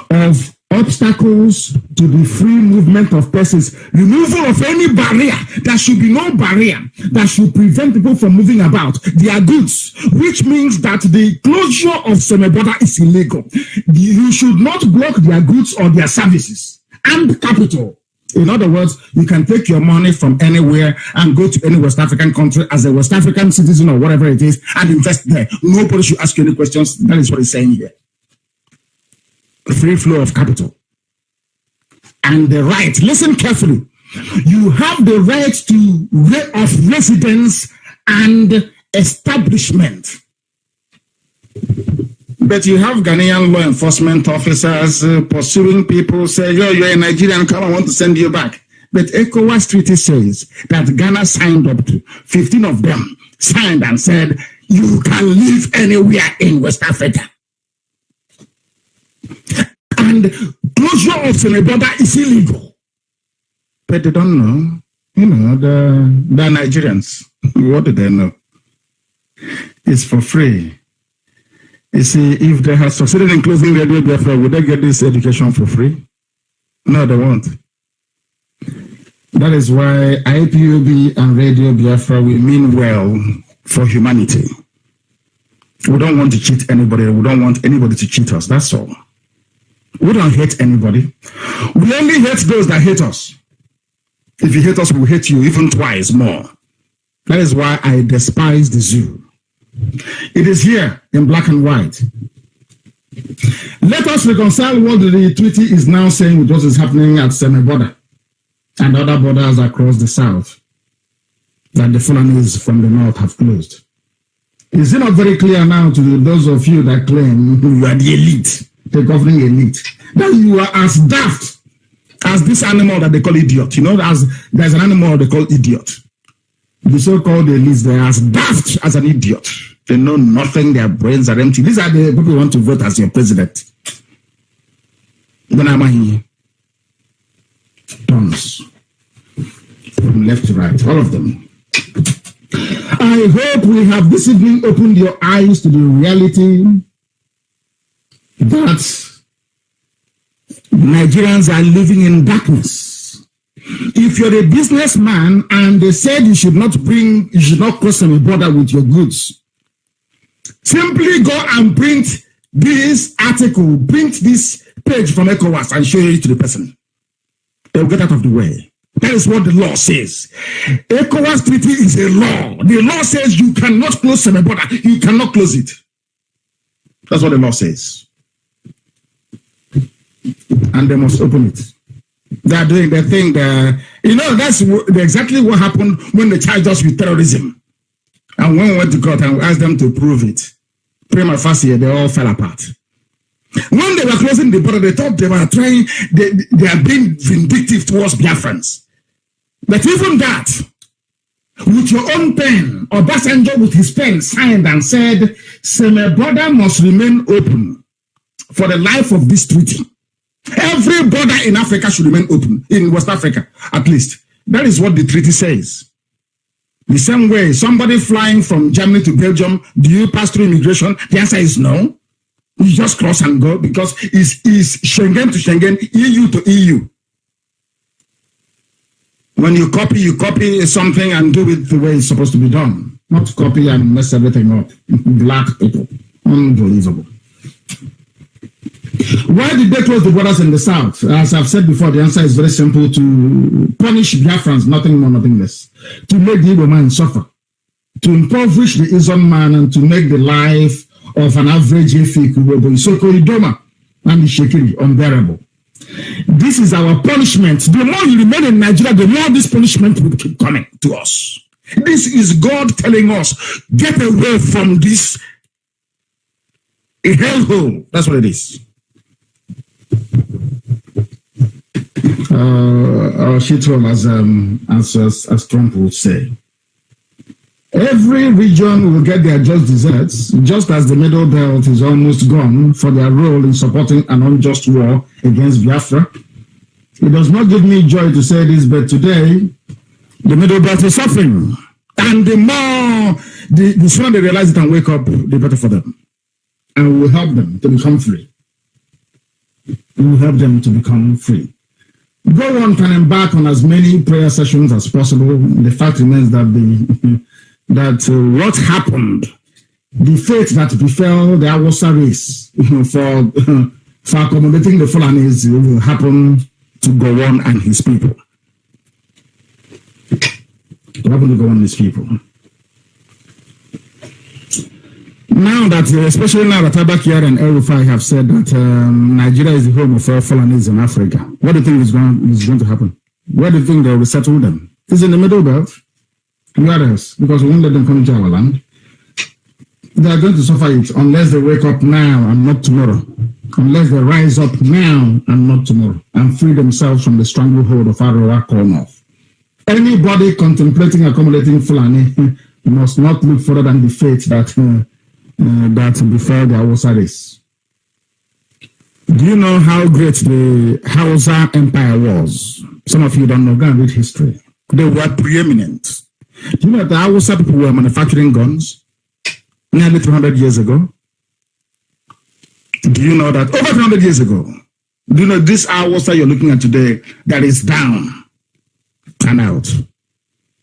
of obstacles to the free movement of persons, removal of any barrier. There should be no barrier that should prevent people from moving about their goods, which means that the closure of semi-border is illegal. You should not block their goods or their services and capital. In other words, you can take your money from anywhere and go to any West African country as a West African citizen or whatever it is and invest there. Nobody should ask you any questions. That is what he's saying here. Free flow of capital. And the right, listen carefully, you have the right of residence and establishment. But you have Ghanaian law enforcement officers pursuing people, say, you're a Nigerian, come, I want to send you back. But ECOWAS Treaty says that Ghana signed up to, 15 of them signed and said, you can live anywhere in West Africa. And closure of the border is illegal. But they don't know. You know, they're Nigerians. What do they know? It's for free. You see, if they had succeeded in closing Radio Biafra, would they get this education for free? No, they won't. That is why IPOB and Radio Biafra, we mean well for humanity. We don't want to cheat anybody. We don't want anybody to cheat us. That's all. We don't hate anybody. We only hate those that hate us. If you hate us, we will hate you even twice more. That is why I despise the zoo. It is here in black and white. Let us reconcile what the treaty is now saying with what is happening at Seme border and other borders across the south that the Fulanis from the north have closed. Is it not very clear now to those of you that claim you are the elite, the governing elite, that you are as daft as this animal that they call idiot? You know, there's an animal they call idiot. The so-called elites, they are as daft as an idiot. They know nothing, their brains are empty. These are the people who want to vote as your president. Then I'm here. Tons. From left to right, all of them. I hope we have this evening opened your eyes to the reality that Nigerians are living in darkness. If you're a businessman and they said you should not cross any border with your goods, simply go and print this article, print this page from ECOWAS and show it to the person. They'll get out of the way. That is what the law says. ECOWAS treaty is a law. The law says you cannot close any border. You cannot close it. That's what the law says. And they must open it. They are doing their thing there. You know, that's exactly what happened when they charged us with terrorism. And when we went to court and we asked them to prove it, prima facie, they all fell apart. When they were closing the border, they thought they were trying, they are being vindictive towards Biafrans. But even that, with your own pen, Obasanjo with his pen signed and said, Seme border must remain open for the life of this treaty. Every border in Africa should remain open, in West Africa, at least. That is what the treaty says. The same way, somebody flying from Germany to Belgium, do you pass through immigration? The answer is no. You just cross and go because it's Schengen to Schengen, EU to EU. When you copy something and do it the way it's supposed to be done. Not copy and mess everything up. Black people. Unbelievable. Why did they close the borders in the south? As I've said before, the answer is very simple: to punish Biafrans, nothing more, nothing less. To make the Igbo man suffer. To impoverish the Izon man and to make the life of an average Isoko Idoma and the Shekiri unbearable. This is our punishment. The more you remain in Nigeria, the more this punishment will keep coming to us. This is God telling us, get away from this hellhole. That's what it is. Shitwell, as Trump would say. Every region will get their just desserts, just as the Middle Belt is almost gone for their role in supporting an unjust war against Biafra. It does not give me joy to say this, but today, the Middle Belt is suffering. And the sooner they realize it and wake up, the better for them. And we will help them to become free. We will help them to become free. Go on and embark on as many prayer sessions as possible. The fact remains that what happened, the fate that befell the Awasa race for accommodating the Fulanis will happen to Gowon and his people. It will happen to Gowon and his people. Now that, especially now that Abakir and El-Rufai have said that Nigeria is the home of all Fulanis in Africa, what do you think is going to happen? Where do you think they will settle them? It's in the Middle Belt. Where else? Because we won't let them come into our land. They are going to suffer it unless they wake up now and not tomorrow. Unless they rise up now and not tomorrow and free themselves from the stranglehold of Arawa North. Anybody contemplating accommodating Fulani must not look further than the fate that befell the Hausa race. Do you know how great the Hausa Empire was? Some of you don't know. Go and read history. They were preeminent. Do you know that the Hausa people were manufacturing guns nearly 300 years ago? Do you know that over 300 years ago? Do you know this Hausa you're looking at today that is down and out.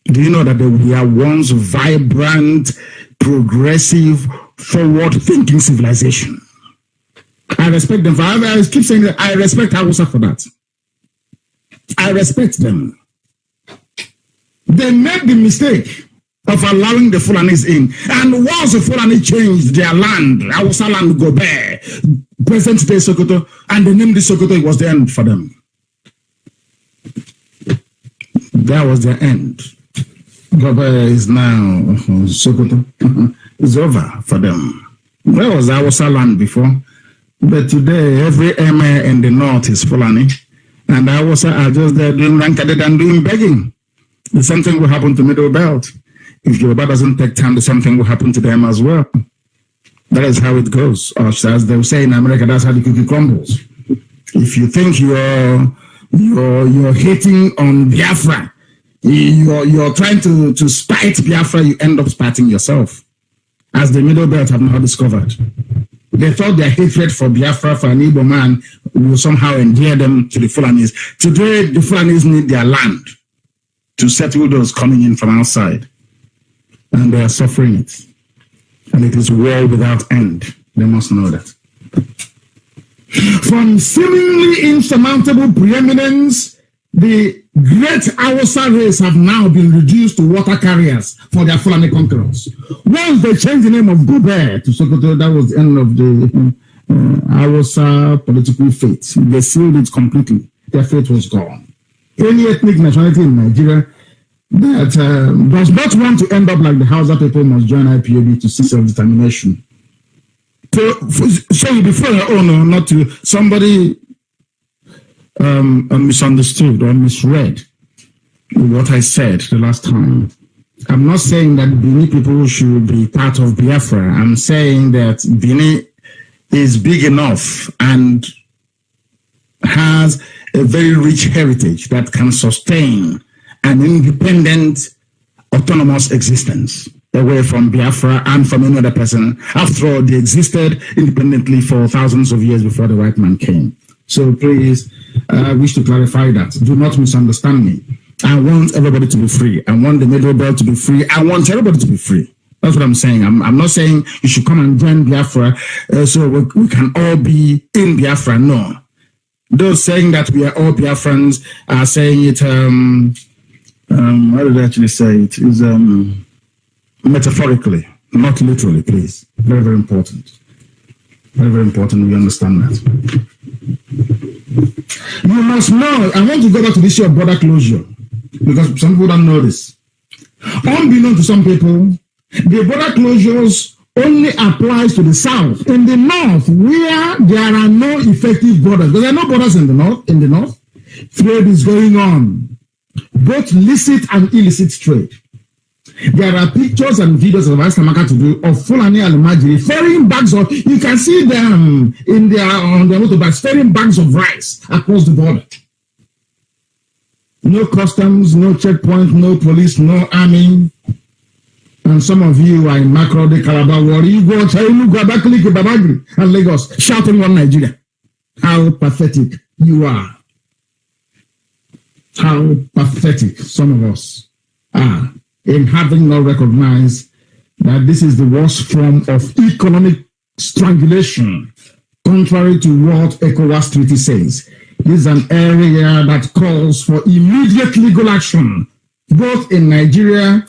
Do you know that they were once vibrant, progressive, forward-thinking civilization? I respect them. I keep saying that I respect Hausa for that. I respect them. They made the mistake of allowing the Fulanis in. And once the Fulani changed their land, Hausa land go bare, present day Sokoto, and they named the Sokoto, it was the end for them. That was their end. Gobe is now Sokoto. It's over for them. Where was Hausa land before? But today, every emir in the north is Fulani. And Hausa are just there doing rankaded and doing begging. The same thing will happen to Middle Belt. If Yoruba doesn't take time, the same thing will happen to them as well. That is how it goes. Or as they say in America, that's how the cookie crumbles. If you think you're hating on Biafra, you're trying to spite Biafra, you end up spiting yourself. As the Middle Belt have now discovered. They thought their hatred for Biafra, for an Igbo man, will somehow endear them to the Fulanis. Today, the Fulanis need their land to settle those coming in from outside. And they are suffering it. And it is war without end. They must know that. From seemingly insurmountable preeminence, the great Hausa race have now been reduced to water carriers for their Fulani conquerors. Once they changed the name of Gobe to Sokoto, that was the end of the Hausa political fate. They sealed it completely. Their fate was gone. Any ethnic nationality in Nigeria that does not want to end up like the Hausa people must join IPOB to see self-determination. So before your own, not to somebody misunderstood or misread what I said the last time. I'm not saying that Bini people should be part of Biafra. I'm saying that Bini is big enough and has a very rich heritage that can sustain an independent, autonomous existence away from Biafra and from any other person. After all, they existed independently for thousands of years before the white man came. So please, I wish to clarify that. Do not misunderstand me. I want everybody to be free. I want the Middle Belt to be free. I want everybody to be free. That's what I'm saying. I'm not saying you should come and join Biafra so we can all be in Biafra. No. Those saying that we are all Biafrans are saying it, how did I actually say it? Is metaphorically, not literally, please. Very, very important. Very, very important. We understand that. You must know, I want to go back to this issue of border closure because some people don't know this. Unbeknown to some people, the border closures only applies to the south. In the north, where there are no effective borders, there are no borders in the north. In the north, trade is going on, both licit and illicit trade. There are pictures and videos of Astamaka to do of Fulani Almajiri ferrying bags of, you can see them in on their motorbikes, ferrying bags of rice across the border. No customs, no checkpoint, no police, no army. And some of you are in Makrode, Calabar, Wari, you go to Babaklik, Babagri, and Lagos, shouting on Nigeria. How pathetic you are. How pathetic some of us are in having not recognized that this is the worst form of economic strangulation, contrary to what ECOWAS Treaty says. This is an area that calls for immediate legal action, both in Nigeria,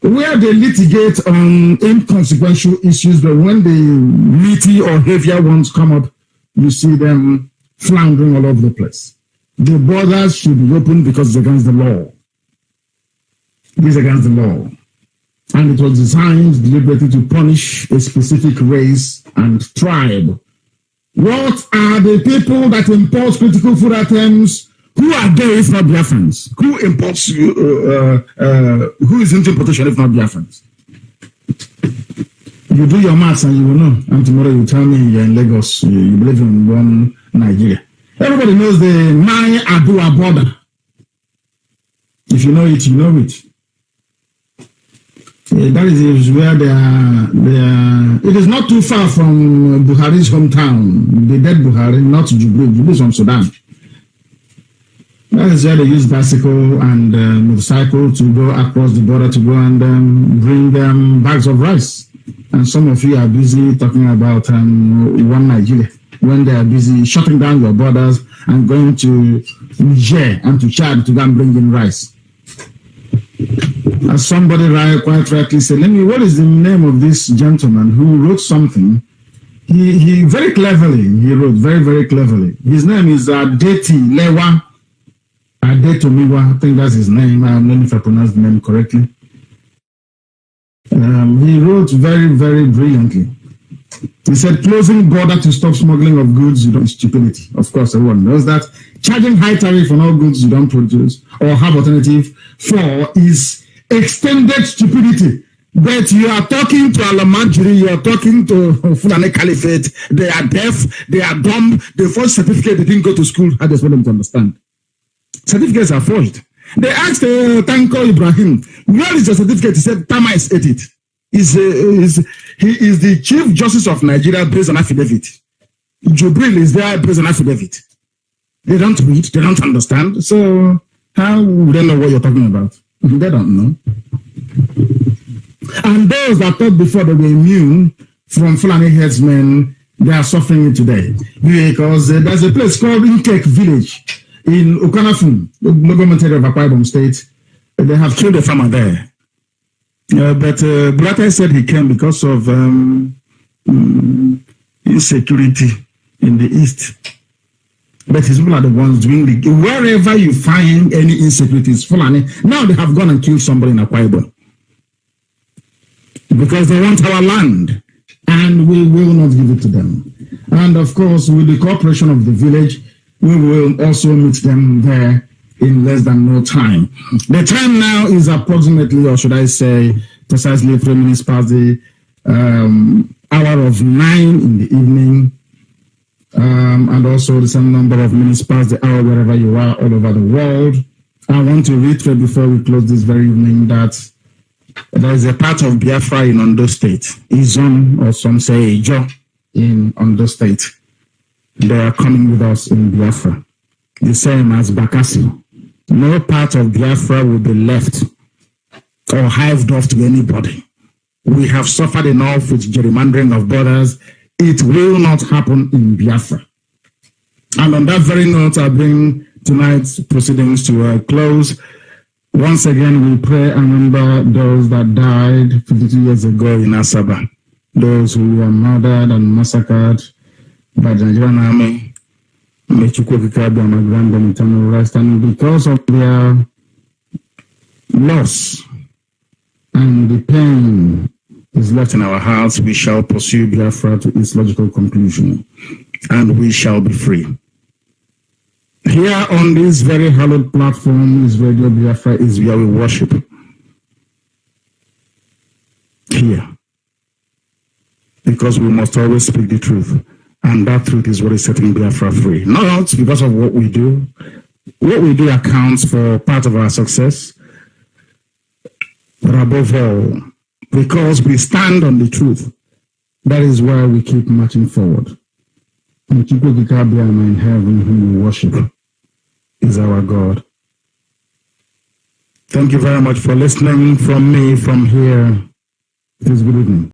where they litigate on inconsequential issues, but when the meaty or heavier ones come up, you see them floundering all over the place. The borders should be open because it's against the law. It is against the law. And it was designed deliberately to punish a specific race and tribe. What are the people that import critical food items? Who are they if not Biafrans? Who imports, who is into importation if not Biafrans? You do your maths and you will know. And tomorrow you tell me you're in Lagos, you believe in one Nigeria. Everybody knows the Mai Adua border. If you know it, you know it. That is where they are. It is not too far from Buhari's hometown, the dead Buhari, not Jubilee. Jubilee is from Sudan. That is where they use bicycle and motorcycle to go across the border to go and bring bags of rice. And some of you are busy talking about one Nigeria when they are busy shutting down your borders and going to Niger and to Chad to go and bring in rice. As somebody quite rightly said, what is the name of this gentleman who wrote something? He very cleverly, he wrote very, very cleverly. His name is Adeti Lewa. Adetomiwa, I think that's his name. I don't know if I pronounced the name correctly. He wrote very, very brilliantly. He said, closing border to stop smuggling of goods is stupidity. Of course, everyone knows that. Charging high tariff on all goods you don't produce or have alternative for is extended stupidity. But you are talking to Alamanjiri, you are talking to Fulani Caliphate. They are deaf, they are dumb. The first certificate, they didn't go to school. I just want them to understand. Certificates are forged. They asked Tanko Ibrahim, where is the certificate? He said, Tama is it. He is the Chief Justice of Nigeria based on affidavit. Jubril is there based on affidavit. They don't read, they don't understand. So how would they know what you're talking about? They don't know. And those that thought before they were immune from Fulani headsmen, they are suffering it today. Because there's a place called Inkek Village in Okanafun, the government area of Akwa Ibom State. They have killed a farmer there. But Blatter said he came because of insecurity in the east. But his people are the ones doing the... Wherever you find any insecurities, Fulani, now they have gone and killed somebody in Akwa Ibom. Because they want our land. And we will not give it to them. And of course, with the cooperation of the village, we will also meet them there in less than no time. The time now is approximately, or should I say, precisely 3 minutes past the hour of 9 in the evening. And also the same number of minutes past the hour wherever you are all over the world. I want to reiterate before we close this very evening that there is a part of Biafra in Ondo State, Izon, or some say Ijo, in Ondo State. They are coming with us in Biafra. The same as Bakassi. No part of Biafra will be left or hived off to anybody. We have suffered enough with gerrymandering of borders. It will not happen in Biafra. And on that very note, I bring tonight's proceedings to a close. Once again, we pray and remember those that died 52 years ago in Asaba. Those who were murdered and massacred by the Nigerian army. May Chukwu grant them eternal rest. And because of their loss and the pain is left in our hearts, we shall pursue Biafra to its logical conclusion. And we shall be free. Here on this very hallowed platform is Radio Biafra, is where we worship. Here. Because we must always speak the truth. And that truth is what is setting Biafra free. Not because of what we do. What we do accounts for part of our success. But above all, because we stand on the truth, that is why we keep marching forward. And Chukwu in heaven, whom we worship, is our God. Thank you very much for listening from me from here. It is good evening.